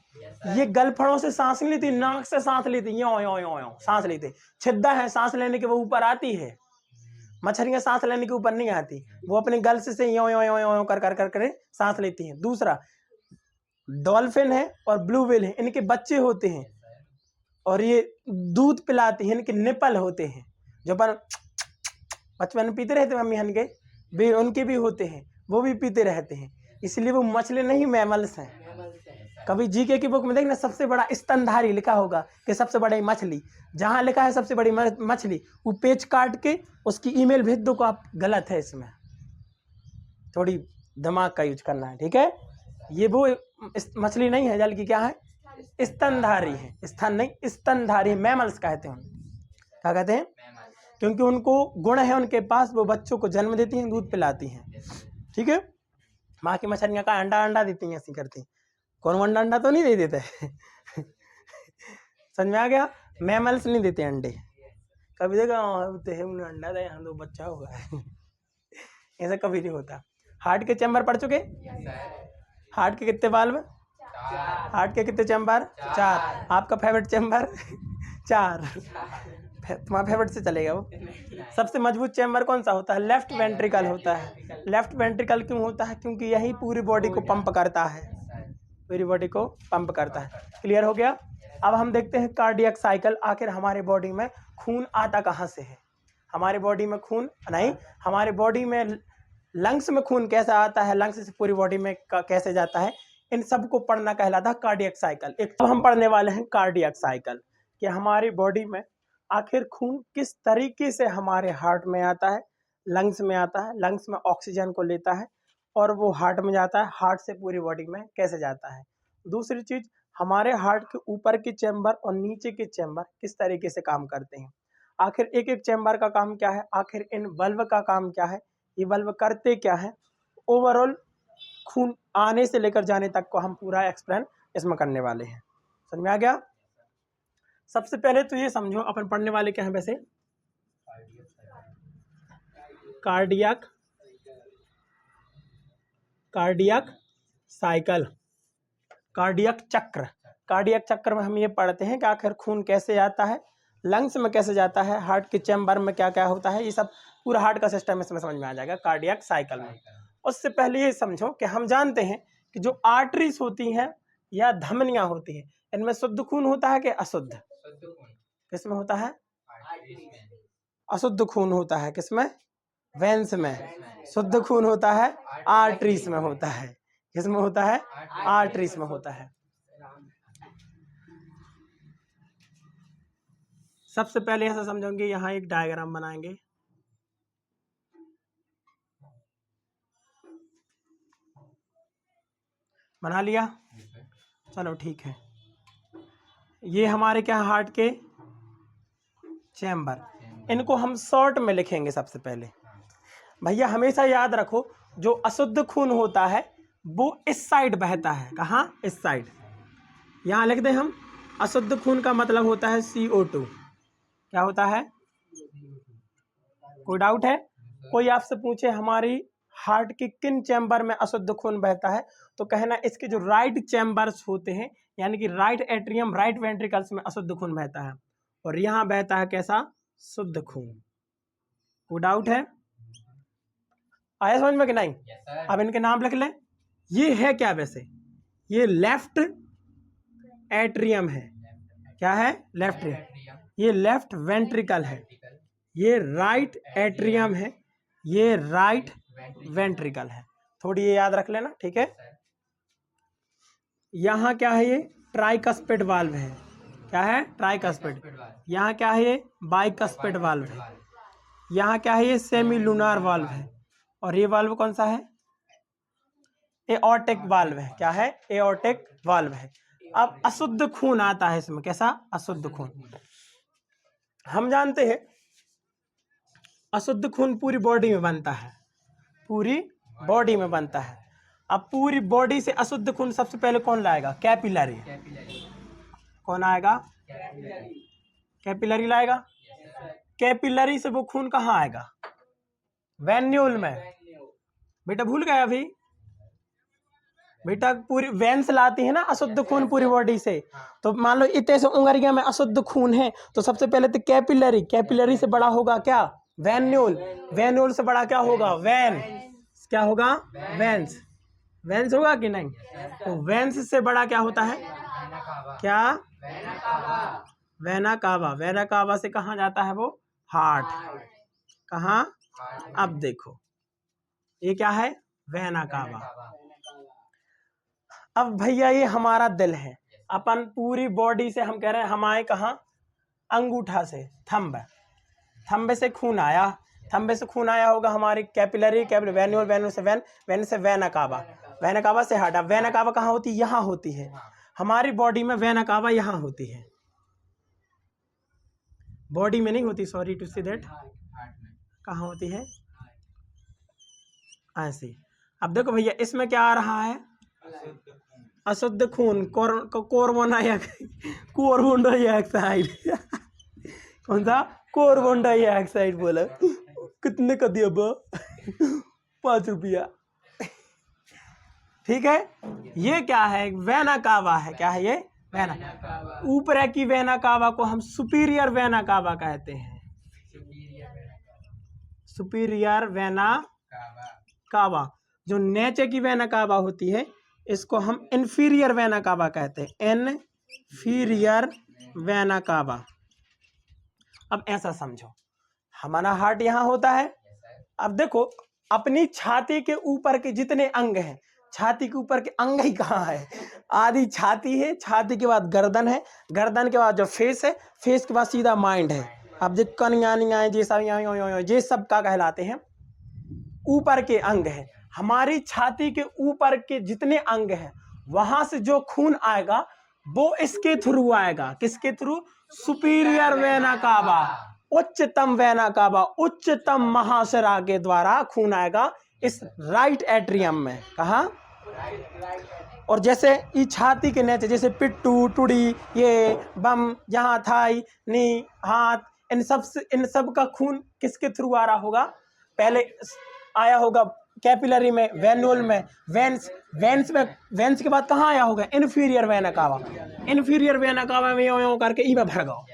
ये गलफड़ों से सांस नहीं लेती, नाक से सांस लेती, यो यो यो यो सांस लेते। छिद्दा है, सांस लेने के वो ऊपर आती है। मछलियां सांस लेने के ऊपर नहीं आती, वो अपने गल्स से यो यो यो यो कर कर कर कर सांस लेती हैं। दूसरा, डॉल्फिन है और ब्लू व्हेल है, इनके बच्चे होते हैं और ये दूध पिलाती हैं, इनके निपल होते हैं, जो पर बचपन में पीते रहते मम्मी हन के भी, उनके भी होते हैं, वो भी पीते रहते हैं, इसलिए वो मछली नहीं मैमल्स हैं। कभी जीके की बुक में देखना सबसे बड़ा स्तनधारी लिखा होगा कि सबसे बड़ी मछली, जहां लिखा है सबसे बड़ी मछली, वो पेज काट के उसकी ईमेल भेज दो को आप गलत है। इसमें थोड़ी दिमाग का यूज करना है, ठीक है। ये वो मछली नहीं है, बल्कि क्या है? स्तनधारी है। स्तन नहीं, स्तनधारी मैमल्स कहते हैं। क्या कहते हैं? क्योंकि उनको गुण है उनके पास, वो बच्चों को जन्म देती हैं, दूध पिलाती हैं, ठीक है। माँ की मछलियाँ का अंडा देती हैं, ऐसी करती हैं। कौन अंडा तो नहीं दे देते समझ में आ गया? मैमल्स नहीं देते अंडे। कभी देखा अंडा दे, यहाँ तो बच्चा होगा ऐसा कभी नहीं होता। हार्ट के चैम्बर पढ़ चुके? हार्ट के कितने वाल्व? हार्ट के कितने चैम्बर? 4। आपका फेवरेट चैम्बर? 4। तुम्हारा फेवरेट से चलेगा वो। सबसे मजबूत चैम्बर कौन सा होता है? लेफ्ट वेंट्रिकल होता है। लेफ्ट वेंट्रिकल क्यों होता है? क्योंकि यही पूरी बॉडी को पंप करता है, पूरी बॉडी को पंप करता है। क्लियर हो गया? अब हम देखते हैं कार्डियक साइकिल। आखिर हमारे बॉडी में खून आता कहाँ से है? हमारे बॉडी में खून नहीं, हमारे बॉडी में लंग्स में खून कैसे आता है, लंग्स से पूरी बॉडी में कैसे जाता है, इन सबको पढ़ना कहलाता है कार्डियक साइकिल। एक तो हम पढ़ने वाले हैं कार्डियक साइकिल, कि हमारी बॉडी में आखिर खून किस तरीके से हमारे हार्ट में आता है, लंग्स में आता है, लंग्स में ऑक्सीजन को लेता है और वो हार्ट में जाता है, हार्ट से पूरी बॉडी में कैसे जाता है। दूसरी चीज, हमारे हार्ट के ऊपर के चैम्बर और नीचे के चैम्बर किस तरीके से काम करते हैं। आखिर एक एक चैम्बर का काम क्या है, आखिर इन बल्ब का काम क्या है, ये बल्ब करते क्या है। ओवरऑल खून आने से लेकर जाने तक को हम पूरा एक्सप्लेन इसमें करने वाले हैं। समझ में आ गया? सबसे पहले तो ये समझो अपन पढ़ने वाले क्या हैं वैसे? कार्डियक साइकिल, कार्डियक चक्र। कार्डियक चक्र में हम ये पढ़ते हैं कि आखिर खून कैसे आता है, लंग्स में कैसे जाता है, हार्ट के चैम्बर में क्या क्या होता है, ये सब पूरा हार्ट का सिस्टम इसमें समझ में आ जाएगा कार्डियक साइकिल में। उससे पहले ये समझो कि हम जानते हैं कि जो आर्टरीज होती हैं या धमनियां होती हैं, इनमें शुद्ध खून होता है कि अशुद्ध? किसमें होता है? अशुद्ध खून होता है किसमें? वेन्स में। शुद्ध खून होता है आर्टरीज में होता है। किसमें होता है? आर्टरीज में होता है। सबसे पहले ऐसा समझोगे, यहाँ एक डायग्राम बनाएंगे। बना लिया? चलो ठीक है। ये हमारे क्या, हार्ट के चैम्बर, इनको हम शॉर्ट में लिखेंगे। सबसे पहले भैया हमेशा याद रखो, जो अशुद्ध खून होता है वो इस साइड बहता है। कहाँ? इस साइड। यहाँ लिख दें हम, अशुद्ध खून का मतलब होता है CO2। क्या होता है? कोई डाउट है? कोई आपसे पूछे हमारी हार्ट के किन चैम्बर में अशुद्ध खून बहता है, तो कहना इसके जो राइट चैम्बर्स होते हैं यानी कि राइट एट्रियम राइट वेंट्रिकल्स में अशुद्ध खून बहता है, और यहाँ बहता है कैसा, शुद्ध खून। कोई डाउट है, आया समझ में कि नहीं? अब इनके नाम लिख लें। ये है क्या वैसे, ये लेफ्ट एट्रियम है, क्या है, लेफ्ट, ये लेफ्ट वेंट्रिकल है, ये राइट एट्रियम है, ये राइट वेंट्रिकल है। थोड़ी ये याद रख लेना, ठीक है। यहाँ क्या है, ये ट्राइकस्पिड वाल्व है, क्या है, ट्राइकस्पिड। यहाँ क्या है, ये बाइकस्पिड वाल्व है। यहाँ क्या है, ये सेमी लूनार वाल्व है। और ये वाल्व कौन सा है, एओर्टिक वाल्व है, क्या है, एओर्टिक वाल्व है। अब अशुद्ध खून आता है इसमें, कैसा, अशुद्ध खून। हम जानते हैं अशुद्ध खून पूरी बॉडी में बनता है, पूरी बॉडी में बनता है। अब पूरी बॉडी से अशुद्ध खून सबसे पहले कौन लाएगा, कैपिलरी। कौन आएगा, कैपिलरी लाएगा। कैपिलरी से वो खून कहाँ आएगा, वेन्यूल में। बेटा भूल गए अभी, बेटा पूरी वेन्स लाती है ना अशुद्ध खून पूरी बॉडी से। तो मान लो इतने से उंगलियों में अशुद्ध खून है, तो सबसे पहले तो कैपिलरी, कैपिलरी से बड़ा होगा क्या, वेन्यूल, वेन्यूल से बड़ा क्या होगा, वेन, क्या होगा, वेंस, वेंस होगा कि नहीं। तो वेंस से बड़ा क्या होता है, क्या, वेना कावा, वेना कावा से कहाँ जाता है वो, हार्ट, कहाँ, अब देखो ये क्या है, वेना कावा। अब भैया ये हमारा दिल है, अपन पूरी बॉडी से हम कह रहे हैं हम आए कहाँ, अंगूठा से, थंब, थंबे से खून आया, थंबे से खून आया होगा हमारी कैपिलरी, कैपिलरी वेन्यूल, वेन्यूल से वेन, वेन से वेना कावा, वेना कावा से हार्ट। अब वेना कावा कहाँ होती है, यहाँ होती है हमारी बॉडी में, वेना कावा यहाँ होती है, बॉडी में नहीं होती, सॉरी टू से दैट, कहाँ होती है, ऐसे। अब देखो भैया इसमें क्या आ रहा है, अशुद्ध खून, कार्बन डाइऑक्साइड कौन सा, कार्बन डाइऑक्साइड बोला, कितने का दिया बा 5 रुपया, ठीक है। ये क्या है, वेना कावा है, क्या है ये, वेना। ऊपर की वेना कावा को हम सुपीरियर वेना कावा कहते हैं, सुपीरियर वेना कावा। जो नीचे की वेना कावा होती है इसको हम इन्फीरियर वेना कावा कहते हैं, इन्फीरियर वेना कावा। अब ऐसा समझो हमारा हार्ट यहाँ होता है। अब देखो अपनी छाती के ऊपर के जितने अंग हैं, छाती के ऊपर के अंग ही कहाँ है, आधी छाती है, छाती के बाद गर्दन है, गर्दन के बाद जो फेस है, फेस के बाद सीधा माइंड है। अब जो कनियानियाँ ये सब ये सब का कहलाते हैं ऊपर के अंग है। हमारी छाती के ऊपर के जितने अंग हैं वहां से जो खून आएगा वो इसके थ्रू आएगा, किसके थ्रू, सुपीरियर वेना कावा, उच्चतम वेना कावा, उच्चतम महाशिरा के द्वारा खून आएगा इस राइट एट्रियम में, कहा। और जैसे ये छाती के नीचे जैसे पिट्टू, टुड़ी, ये बम, यहाँ थाई, नी, हाथ, इन सब का खून किसके थ्रू आ रहा होगा, पहले आया होगा कैपिलरी में, वेन्यूल में, वेंस, वेंस में, वेंस के बाद कहाँ आया होगा, inferior vena cava, inferior vena cava में यो करके ई में भर गओ,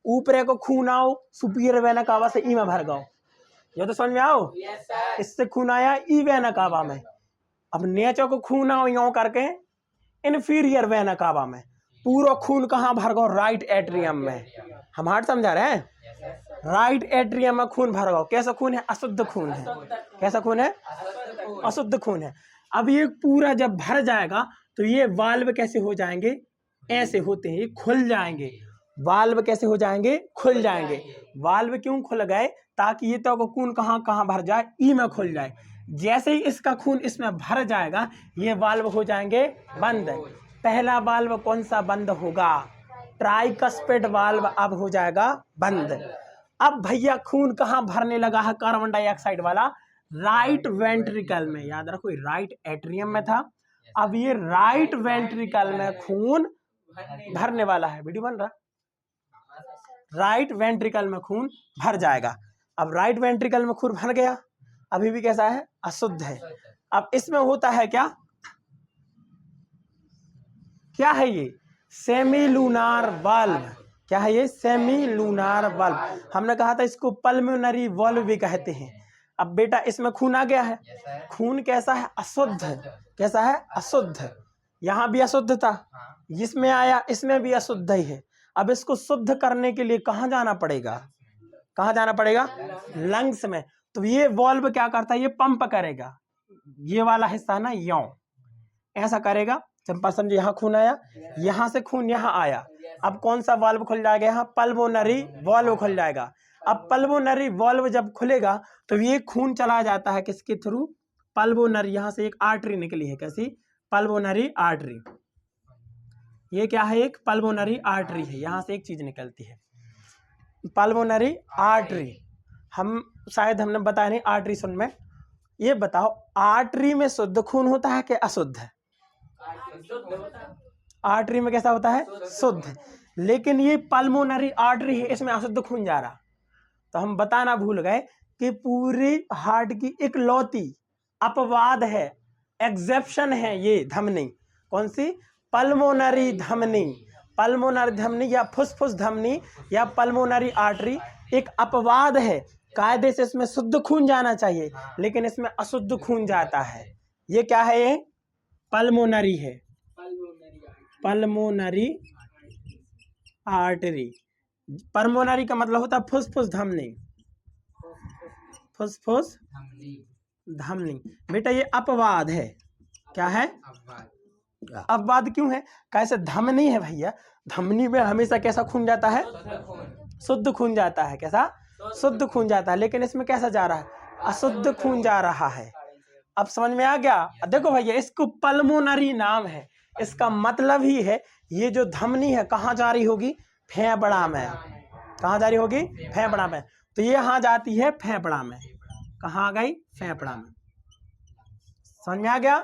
ऊपरे को खून आओ सुपीरियर वेना कावा से ई में भर गओ, ये तो समझ में आओ। इससे खून आया ई वेना कावा में। अब नीचे को खून आओ यो करके इन्फीरियर वेना कावा में, पूरा खून कहाँ भर गओ, राइट एट्रियम में। हम हार्ट समझा रहे हैं, राइट एट्रियम में खून भर गओ। कैसा खून है, अशुद्ध खून है, कैसा खून है, अशुद्ध खून है। अब ये पूरा जब भर जाएगा तो ये वाल्व कैसे हो जाएंगे, ऐसे होते हैं, ये खुल जाएंगे। वाल्व कैसे हो जाएंगे, खुल जाएंगे। वाल्व क्यों खुल गए, ताकि ये तो खून कहाँ कहाँ भर जाए, ई में खुल जाए। जैसे ही इसका खून इसमें भर जाएगा ये वाल्व हो जाएंगे बंद। पहला वाल्व कौन सा बंद होगा, ट्राइकस्पिड वाल्व अब हो जाएगा बंद। अब भैया खून कहाँ भरने लगा है कार्बन डाइऑक्साइड वाला, राइट वेंट्रिकल में। याद रखो राइट एट्रियम में था, अब ये राइट वेंट्रिकल में खून भरने वाला है। वीडियो बन रहा, राइट वेंट्रिकल में खून भर जाएगा। अब राइट वेंट्रिकल में खून भर गया, अभी भी कैसा है, अशुद्ध है। अब इसमें होता है क्या, क्या है ये, सेमी लूनार वाल्व। क्या है ये, सेमी लूनार वाल्व। हमने कहा था इसको पल्मोनरी वाल्व भी कहते हैं। अब बेटा इसमें खून आ गया है, खून कैसा है, अशुद्ध है। कैसा है, अशुद्ध। यहाँ भी अशुद्ध था, इसमें आया, इसमें भी अशुद्ध ही है। अब इसको शुद्ध करने के लिए कहाँ जाना पड़ेगा, कहाँ जाना पड़ेगा, लंग्स में। तो ये वाल्व क्या करता है, ये पंप करेगा, ये वाला हिस्सा ना यों ऐसा करेगा। सिंपल समझे, यहाँ खून आया, यहाँ से खून यहाँ आया, अब कौन सा वाल्व खुल जाएगा, यहाँ पल्मोनरी वाल्व खुल जाएगा। अब पल्मोनरी वाल्व जब खुलेगा तो ये खून चला जाता है किसके थ्रू, पल्मोनरी, यहाँ से एक आर्टरी निकली है, कैसी, पल्मोनरी आर्टरी। ये क्या है, एक पल्मोनरी आर्टरी है, यहाँ से एक चीज निकलती है, पल्मोनरी आर्टरी। हम शायद हमने बताया नहीं, आर्टरी सुन में। ये बताओ आर्टरी में शुद्ध खून होता है कि अशुद्ध है, आर्टरी में कैसा होता है, शुद्ध। लेकिन ये पल्मोनरी आर्टरी है, इसमें अशुद्ध खून जा रहा। तो हम बताना भूल गए कि पूरी हार्ट की एक लौती अपवाद है, एक्सेप्शन है ये धमनी। कौन सी, पल्मोनरी धमनी। पल्मोनरी धमनी या फुसफुस धमनी या पल्मोनरी आर्टरी एक अपवाद है। कायदे से इसमें शुद्ध खून जाना चाहिए, लेकिन इसमें अशुद्ध खून जाता है। ये क्या है, ये पल्मोनरी है, पल्मोनरी आर्टरी। पल्मोनरी का मतलब होता है फुसफुस धमनी, फुसफुस धमनी। बेटा ये अपवाद है, क्या है, अपवाद क्यों है, कैसे, धमनी है भैया, धमनी में हमेशा कैसा खून जाता है, शुद्ध खून जाता है। कैसा, शुद्ध खून जाता है, लेकिन इसमें कैसा जा रहा है, अशुद्ध खून जा रहा है। अब समझ में आ गया। देखो भैया इसको पल्मोनरी नाम है, इसका मतलब ही है ये जो धमनी है कहाँ जा रही होगी, फेफड़ा में। कहाँ जा रही होगी, फेफड़ा में। तो ये यहाँ जाती है फेफड़ा में, कहाँ गई, फेफड़ा में। समझ में आ गया,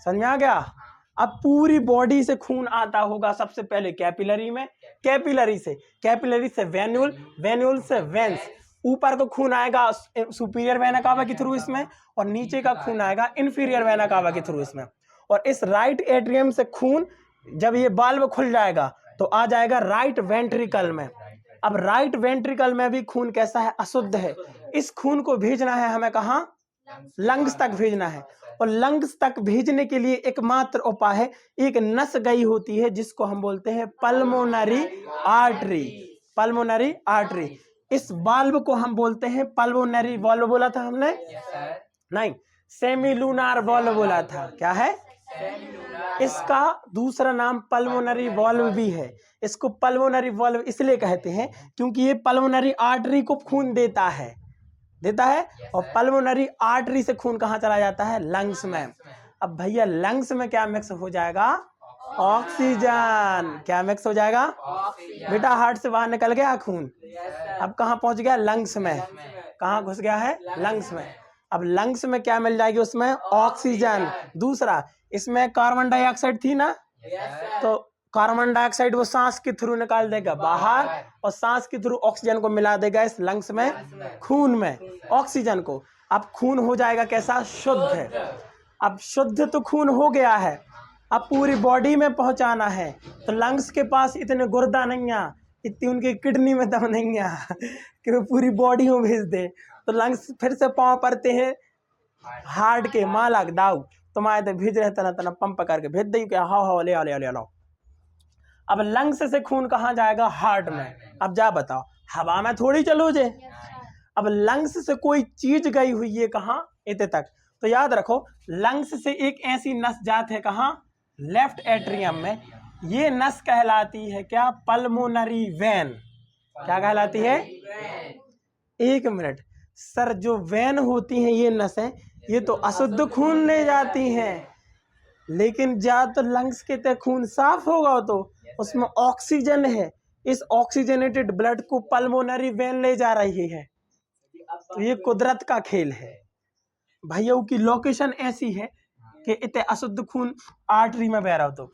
समझ में आ गया। अब पूरी बॉडी से खून आता होगा सबसे पहले कैपिलरी में, कैपिलरी से वेन्यूल, वेन्यूल से वेंस। ऊपर को खून आएगा सुपीरियर वेना कावा के थ्रू इसमें, और नीचे का खून आएगा इंफीरियर वेना कावा के थ्रू इसमें। और इस राइट एट्रियम से खून जब ये वाल्व खुल जाएगा तो आ जाएगा राइट वेंट्रिकल में। अब राइट वेंट्रिकल में भी खून कैसा है, अशुद्ध है। इस खून को भेजना है हमें कहाँ, लंग्स तक भेजना है। और लंग्स तक भेजने के लिए एकमात्र उपाय है, एक नस गई होती है जिसको हम बोलते हैं पल्मोनरी आर्टरी, पल्मोनरी आर्टरी। इस वाल्व को हम बोलते हैं पल्मोनरी वाल्व, बोला था हमने, नहीं, सेमी लूनार वाल्व बोला था। क्या है, इसका दूसरा नाम पल्मोनरी वाल्व भी है। इसको पल्मोनरी वाल्व इसलिए कहते हैं क्योंकि ये पल्मोनरी आर्टरी को खून देता है, और पल्मोनरी आर्टरी से खून कहाँ चला जाता है, लंग्स में। अब भैया लंग्स में क्या मिक्स हो जाएगा, ऑक्सीजन। क्या मिक्स हो जाएगा, बेटा हार्ट से बाहर निकल गया खून, अब कहाँ पहुंच गया, लंग्स में। कहाँ घुस गया है, लंग्स में। अब लंग्स में क्या मिल जाएगी, उसमें ऑक्सीजन। दूसरा, इसमें कार्बन डाइऑक्साइड थी ना, तो कार्बन डाइऑक्साइड वो सांस के थ्रू निकाल देगा बाहर, और सांस के थ्रू ऑक्सीजन को मिला देगा इस लंग्स में, खून में ऑक्सीजन को। अब खून हो जाएगा कैसा, शुद्ध। अब शुद्ध तो खून हो गया है, अब पूरी बॉडी में पहुंचाना है। तो लंग्स के पास इतने गुर्दा नहीं है, इतनी उनकी किडनी में दम नहीं है कि वो पूरी बॉडी में भेज दे। तो लंग्स फिर से पाँव पड़ते हैं हार्ट के, मालक दाऊ तुम्हारे भेज रहे तना तना पंप करके भेज दी क्या, हाँ ले आओ ले आओ ले आओ। अब लंग्स से खून कहाँ जाएगा, हार्ट में। अब जा बताओ, हवा में थोड़ी चलो जे। अब लंग्स से कोई चीज गई हुई है कहाँ, इतने तक। तो याद रखो लंग्स से एक ऐसी नस जात है कहाँ, लेफ्ट एट्रियम में। ये नस कहलाती है क्या, पल्मोनरी वेन। क्या कहलाती है, एक मिनट सर, जो वेन होती हैं ये नसें, ये तो अशुद्ध खून ले जाती हैं, लेकिन जा तो लंग्स के तक खून साफ होगा तो उसमें ऑक्सीजन है, इस ऑक्सीजनेटेड ब्लड को पल्मोनरी वेन ले जा रही है। तो ये कुदरत का खेल है भैया की लोकेशन ऐसी है कि इतने अशुद्ध खून आर्टरी में बह रहा हो तो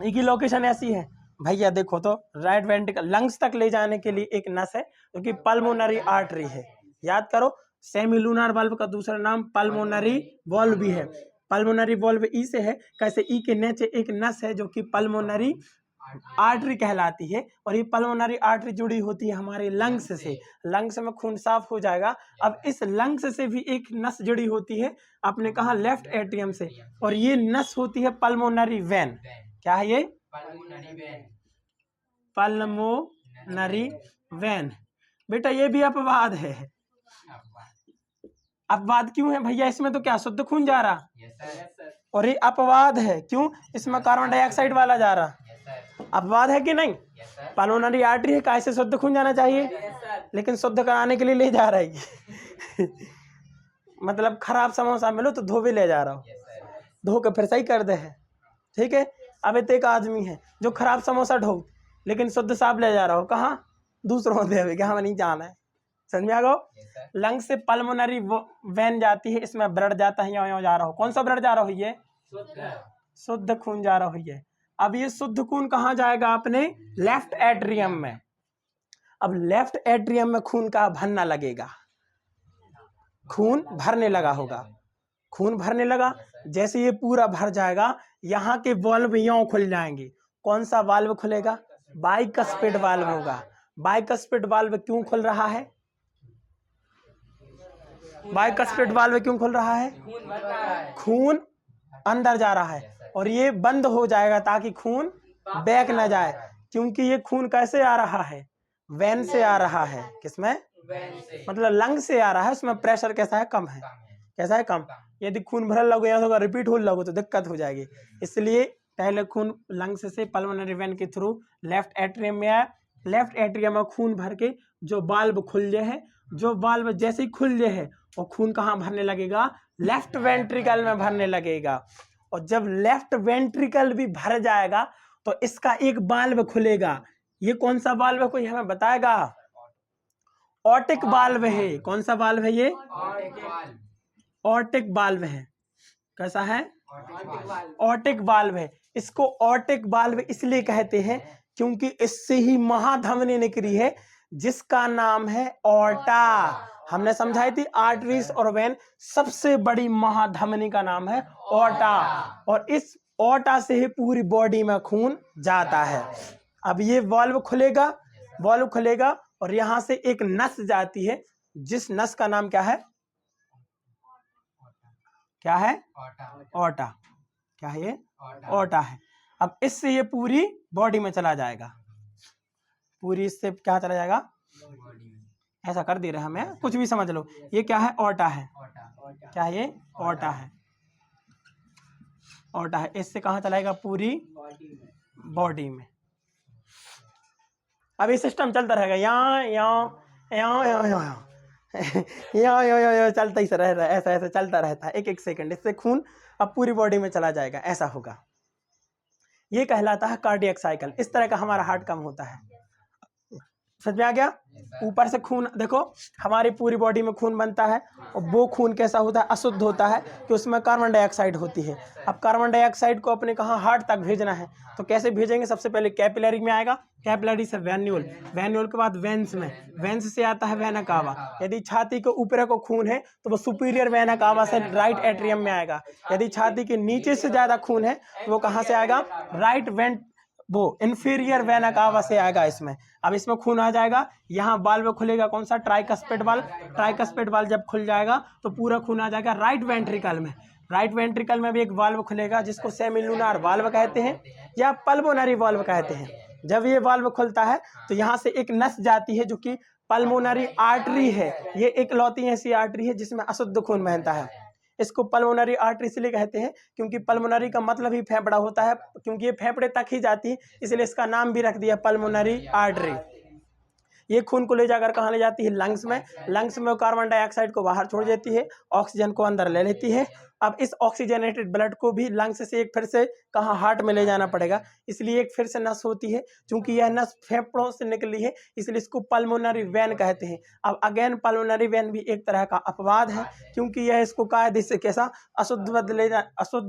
ये लोकेशन ऐसी है भैया। देखो तो राइट वेंट्रिकल लंग्स तक ले जाने के लिए एक नस है जो कि पल्मोनरी आर्टरी है। याद करो सेमी लूनार वाल्व का दूसरा नाम पल्मोनरी वाल्व भी है। पल्मोनरी वाल्व ई से है, कैसे ई के नीचे एक नस है जो कि पल्मोनरी आर्टरी कहलाती है, और ये पल्मोनरी आर्टरी जुड़ी होती है हमारे लंग्स से। लंग्स में खून साफ हो जाएगा। अब इस लंग्स से भी एक नस जुड़ी होती है, आपने कहा लेफ्ट एट्रियम से, और ये नस होती है पल्मोनरी वेन। क्या है ये? Pulmonary vein. बेटा ये भी अपवाद है। अपवाद क्यों है भैया? इसमें तो क्या शुद्ध खून जा रहा, और ये अपवाद है क्यों? इसमें कार्बन डाइऑक्साइड वाला जा रहा। अपवाद है कि नहीं? पल्मोनरी आर्टरी है, कैसे शुद्ध खून जाना चाहिए, लेकिन शुद्ध कराने के लिए ले जा रहा है। मतलब खराब समोसा मिलो तो धो भी ले जा रहा हो, धो के फिर सही कर दे है, ठीक है। अब एक आदमी है जो खराब समोसा ढो लेकिन शुद्ध साफ ले जा रहा हो, कहाँ? दूसरों दे के, हमें नहीं जाना है। समझ में आ गया? लंग से पल्मोनरी वेन जाती है, इसमें ब्लड जाता है, यहाँ जा रहा हो। कौन सा ब्लड जा रहा हो? ये शुद्ध खून जा रहा हो। ये अब ये शुद्ध खून कहाँ जाएगा? अपने लेफ्ट एट्रियम में। अब लेफ्ट एट्रियम में खून का भरना लगेगा, खून भरने लगा होगा, खून भरने लगा। जैसे ये पूरा भर जाएगा, यहाँ के वाल्व यहाँ खुल जाएंगे। कौन सा वाल्व खुलेगा? बाइकस्पिड वाल्व होगा। बाइकस्पिड वाल्व क्यों खुल रहा है? बाइकस्पिड वाल्व क्यों खुल रहा है? खून अंदर जा रहा है, और ये बंद हो जाएगा ताकि खून बैक ना जाए, क्योंकि ये खून कैसे आ रहा है? वेन से आ रहा है। किसमें? मतलब लंग से आ रहा है, उसमें प्रेशर कैसा है? कम है। कैसा है? कम। यदि खून भरल लगो यहाँ तो रिपीट हो लगो तो दिक्कत हो जाएगी, इसलिए पहले खून लंग्स से पल्मोनरी वेन के थ्रू लेफ्ट एट्रियम में आया। लेफ्ट एट्रियम में खून भर के जो वाल्व खुल जाए है, जो वाल्व जैसे ही खुल जाए है, वो खून कहाँ भरने लगेगा? लेफ्ट वेंट्रिकल में भरने लगेगा। और जब लेफ्ट वेंट्रिकल भी भर जाएगा तो इसका एक वाल्व खुलेगा। ये कौन सा वाल्व है? कोई हमें बताएगा? ऑर्टिक वाल्व है। कौन सा वाल्व है ये? ऑर्टिक वाल्व है। कैसा है? ऑर्टिक वाल्व है। इसको ऑर्टिक वाल्व इसलिए कहते हैं क्योंकि इससे ही महाधमनी निकली है, जिसका नाम है ऑर्टा। हमने समझाई थी आर्टरीज और वेन, सबसे बड़ी महाधमनी का नाम है ऑर्टा, और इस ऑर्टा से ही पूरी बॉडी में खून जाता है। अब ये वाल्व खुलेगा, वाल्व खुलेगा और यहां से एक नस जाती है, जिस नस का नाम क्या है? क्या है? ऑर्टा। क्या है ये? ऑर्टा है। अब इससे ये पूरी बॉडी में चला जाएगा, पूरी इससे क्या चला जाएगा? ऐसा कर दे रहे हमें, कुछ भी समझ लो। ये क्या है? ऑर्टा है। क्या है ये? ऑर्टा है। ऑर्टा है। इससे कहाँ चलाएगा? पूरी बॉडी में। अब ये सिस्टम चलता रहेगा, यहाँ यहाँ यहाँ यहाँ यहाँ यहाँ यहाँ चलता ही रह रहा है, ऐसा ऐसा चलता रहता है, एक एक सेकंड। इससे खून अब पूरी बॉडी में चला जाएगा, ऐसा होगा। ये कहलाता है कार्डियक साइकिल। इस तरह का हमारा हार्ट कम होता है। समझ में आ गया? ऊपर से खून देखो, हमारी पूरी बॉडी में खून बनता है, और वो खून कैसा होता है? अशुद्ध होता है, कि उसमें कार्बन डाइऑक्साइड होती है। अब कार्बन डाइऑक्साइड को अपने कहाँ? हार्ट तक भेजना है, तो कैसे भेजेंगे? सबसे पहले कैपिलरी में आएगा, कैपिलरी से वेन्यूल, वेन्यूल के बाद वेंस में, वेंस से आता है वेना कावा। यदि छाती के ऊपर को खून है तो वो सुपीरियर वेना कावा से राइट एट्रियम में आएगा। यदि छाती के नीचे से ज्यादा खून है तो वो कहाँ से आएगा? राइट वेंट, वो इंफीरियर वेना कावा से आएगा इसमें। अब इसमें खून आ जाएगा, यहाँ वाल्व खुलेगा, कौन सा? Tricuspid valve. ट्राइकस्पिड वाल्व जब खुल जाएगा तो पूरा खून आ जाएगा राइट वेंट्रिकल में। राइट वेंट्रिकल में भी एक वाल्व खुलेगा, जिसको सेमिलुनार वाल्व कहते हैं या पल्मोनरी वाल्व कहते हैं। जब ये वाल्व खुलता है तो यहाँ से एक नस जाती है, जो कि पल्मोनरी आर्टरी है। ये एक लौती ऐसी आर्टरी है जिसमें अशुद्ध खून बहता है। इसको पल्मोनरी आर्टरी इसलिए कहते हैं क्योंकि पल्मोनरी का मतलब ही फेफड़ा होता है, क्योंकि ये फेफड़े तक ही जाती है, इसलिए इसका नाम भी रख दिया पल्मोनरी आर्टरी। ये खून को ले जाकर कहाँ ले जाती है? लंग्स में। लंग्स में कार्बन डाइऑक्साइड को बाहर छोड़ देती है, ऑक्सीजन को अंदर ले लेती है। अब इस ऑक्सीजनेटेड ब्लड को भी लंग्स से एक फिर से कहाँ? हार्ट में ले जाना पड़ेगा, इसलिए एक फिर से नस होती है। क्योंकि यह नस फेफड़ों से निकली है, इसलिए इसको पल्मोनरी वेन कहते हैं। अब अगेन पल्मोनरी वेन भी एक तरह का अपवाद है, क्योंकि यह इसको कायदे से कैसा? अशुद्ध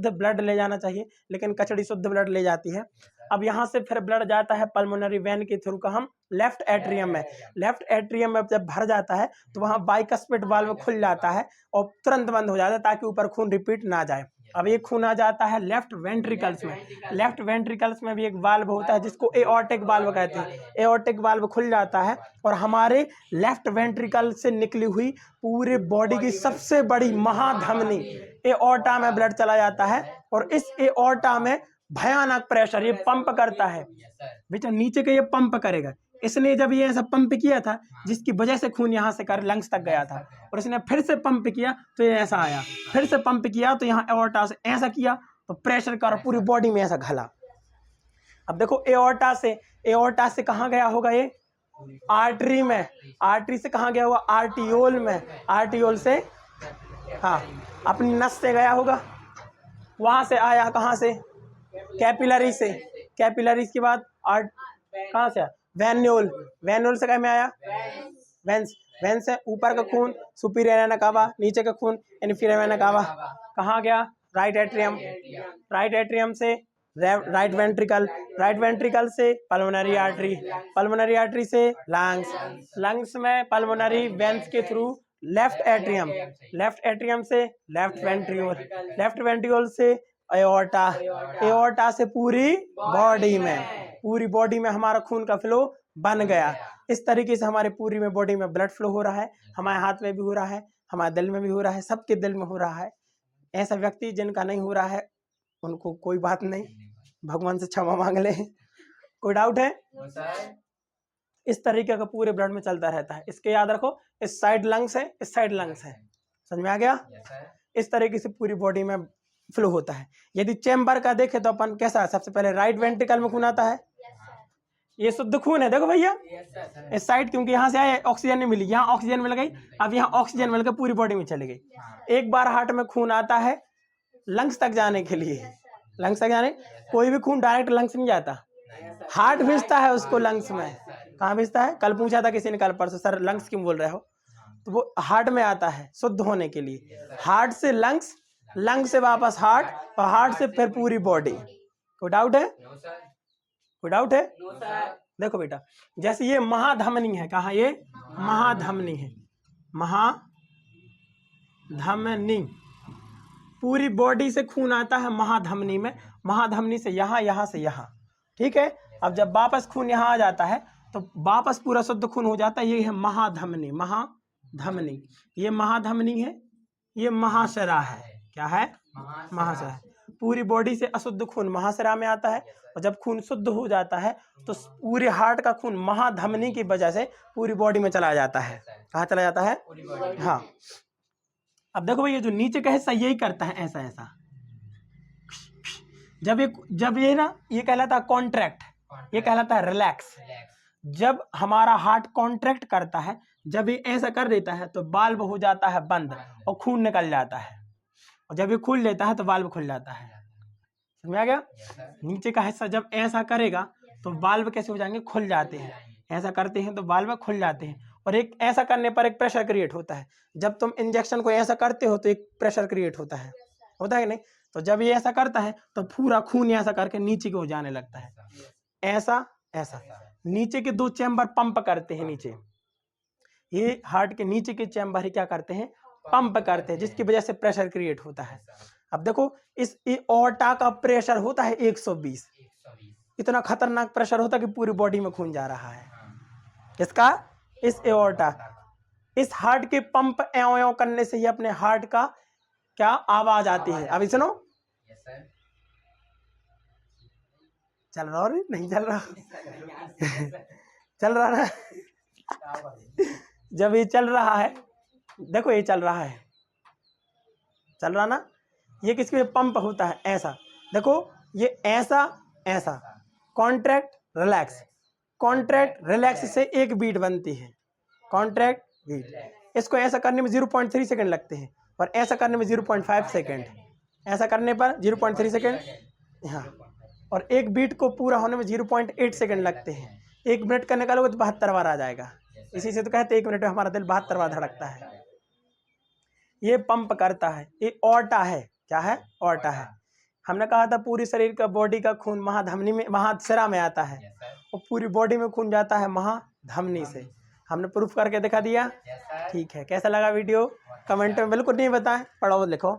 ब्लड ले जाना चाहिए, लेकिन कचड़ी शुद्ध ब्लड ले जाती है। अब यहाँ से फिर ब्लड जाता है पल्मोनरी वेन के थ्रू, का हम लेफ्ट एट्रियम में, लेफ्ट एट्रियम में जब भर जाता है तो वहाँ बाइकस्पिड वाल्व खुल जाता है और तुरंत बंद हो जाता है ताकि ऊपर खून रिपीट ना जाए। अब ये खून आ जाता है लेफ्ट वेंट्रिकल्स में, लेफ्ट वेंट्रिकल्स में भी एक वाल्व होता है जिसको एओर्टिक वाल्व कहते हैं। एओर्टिक वाल्व खुल जाता है और हमारे लेफ्ट वेंट्रिकल से निकली हुई पूरे बॉडी की सबसे बड़ी महाधमनी एओर्टा में ब्लड चला जाता है और इस एओर्टा में भयानक प्रेशर ये पंप करता है। बेटा नीचे के ये पंप करेगा, इसने जब ये ऐसा पंप किया था जिसकी वजह से खून यहाँ से कर लंग्स तक गया था और इसने फिर से पंप किया तो ये ऐसा आया, फिर से पंप किया तो यहाँ एओर्टा से ऐसा किया तो प्रेशर कर पूरी बॉडी में ऐसा घला। अब देखो एओर्टा से कहाँ गया होगा ये, आर्टरी में, आर्टरी से कहाँ गया होगा, आर्टियोल में, आर्टियोल से हाँ अपनी नस से गया होगा, वहां से आया कहाँ से, कैपिलरी से, कैपिलरी के बाद कहाँ से, वेन्यूल, वेन्यूल से कहाँ में आया, वेंस, वेंस से ऊपर का खून सुपीरियर वेना कावा, नीचे का खून इन्फीरियर वेना कावा, कहाँ गया, राइट एट्रियम, राइट एट्रियम से राइट वेंट्रिकल, राइट वेंट्रिकल से पल्मोनरी आर्टरी, पल्मोनरी आर्टरी से लंग्स, लंग्स में पल्मोनरी वेंस के through left atrium, left atrium से लेफ्ट वेंट्रियोल, लेफ्ट वेंट्रियोल से एओर्टा, एओर्टा से पूरी बॉडी में, पूरी बॉडी में हमारा खून का फ्लो बन गया। इस तरीके से हमारे पूरी में बॉडी में ब्लड फ्लो हो रहा है, हमारे हाथ में भी हो रहा है, हमारे दिल में भी हो रहा है, सबके दिल में हो रहा है। ऐसा व्यक्ति जिनका नहीं हो रहा है उनको कोई बात नहीं, भगवान से क्षमा मांग ले। कोई डाउट है? इस तरीके का पूरे ब्लड में चलता रहता है। इसके याद रखो, इस साइड लंग्स है, इस साइड लंग्स है, समझ में आ गया? इस तरीके से पूरी बॉडी में फ्लो होता है। यदि चैम्बर का देखे तो अपन कैसा है, सबसे पहले राइट वेंट्रिकल में खून आता है, ये शुद्ध खून है, देखो भैया इस साइड, क्योंकि यहाँ से आए ऑक्सीजन नहीं मिली, यहाँ ऑक्सीजन मिल गई, अब यहाँ ऑक्सीजन मिलकर पूरी बॉडी में चली गई। एक बार हार्ट में खून आता है लंग्स तक जाने के लिए, लंग्स तक जाने, कोई भी खून डायरेक्ट लंग्स नहीं जाता, हार्ट भेजता है उसको लंग्स में। कहाँ भेजता है? कल पूछा था किसी ने, कल परसों, सर लंग्स क्यों बोल रहे हो, तो वो हार्ट में आता है शुद्ध होने के लिए, हार्ट से लंग्स, लंग्स से वापस हार्ट और हार्ट से फिर पूरी बॉडी। कोई डाउट है? कोई डाउट है? देखो बेटा, जैसे ये महाधमनी है, कहाँ ये महाधमनी है, महाधमनी, पूरी बॉडी से खून आता है महाधमनी में, महाधमनी से यहाँ, यहाँ से यहाँ, ठीक है। अब जब वापस खून यहाँ आ जाता है तो वापस पूरा शुद्ध खून हो जाता है, ये है महाधमनी, महाधमनी, ये महाधमनी है, ये महाशरा है, क्या है? महाशरा। पूरी बॉडी से अशुद्ध खून महाशरा में आता है और जब खून शुद्ध हो जाता है तो पूरे हार्ट का खून महाधमनी की वजह से पूरी बॉडी में चला जाता है। कहाँ चला जाता है? हाँ। अब देखो भैया, जो नीचे का हिस्सा यही करता है, ऐसा ऐसा, जब ये ना, ये कहलाता है कॉन्ट्रैक्ट, ये कहलाता है रिलैक्स। जब हमारा हार्ट कॉन्ट्रैक्ट करता है, जब ये ऐसा कर देता है तो वाल्व हो जाता है बंद और खून निकल जाता है, और जब ये खुल लेता है तो वाल्व खुल जाता है। समझ आ गया? नीचे का हिस्सा जब ऐसा करेगा तो वाल्व कैसे हो जाएंगे? खुल जाते हैं। ऐसा करते हैं तो वाल्व खुल जाते हैं, और एक ऐसा करने पर एक प्रेशर क्रिएट होता है। जब तुम इंजेक्शन को ऐसा करते हो तो एक प्रेशर क्रिएट होता है कि नहीं? तो जब ये ऐसा करता है तो पूरा खून ऐसा करके नीचे की ओर जाने लगता है, ऐसा ऐसा। नीचे के दो चैम्बर पंप करते हैं नीचे, ये हार्ट के नीचे के चैम्बर ही क्या करते हैं? पंप करते हैं, जिसकी वजह से प्रेशर क्रिएट होता है। अब देखो, इस एओर्टा का प्रेशर होता है 120, इतना खतरनाक प्रेशर होता है कि पूरी बॉडी में खून जा रहा है। इसका, इस एओर्टा, इस हार्ट के पंप एओ एओ करने से ही अपने हार्ट का क्या आवाज आती है। अभी सुनो, चल रहा और नहीं चल रहा? चल रहा ना? जब ये चल रहा है, देखो ये चल रहा है, चल रहा ना, ये किसके पंप होता है? ऐसा देखो, ये ऐसा ऐसा, कॉन्ट्रैक्ट रिलैक्स, कॉन्ट्रैक्ट रिलैक्स से एक बीट बनती है, कॉन्ट्रैक्ट बीट। इसको ऐसा करने में 0.3 सेकंड लगते हैं और ऐसा करने में 0.5 सेकंड, ऐसा करने पर 0.3 सेकंड, हाँ, और एक बीट को पूरा होने में 0.8 सेकंड लगते हैं। 1 मिनट का निकालोगे तो 72 बार आ जाएगा। इसी से तो कहते हैं 1 मिनट में हमारा दिल 72 बार धड़कता है। ये पंप करता है, ये ऑर्टा है, क्या है? ऑर्टा है। हमने कहा था पूरी शरीर का बॉडी का खून महाधमनी में महाशिरा में आता है और पूरी बॉडी में खून जाता है महाधमनी से। हमने प्रूफ करके दिखा दिया। ठीक है, कैसा लगा वीडियो कमेंट में बिल्कुल नहीं बताएं, पढ़ो लिखो।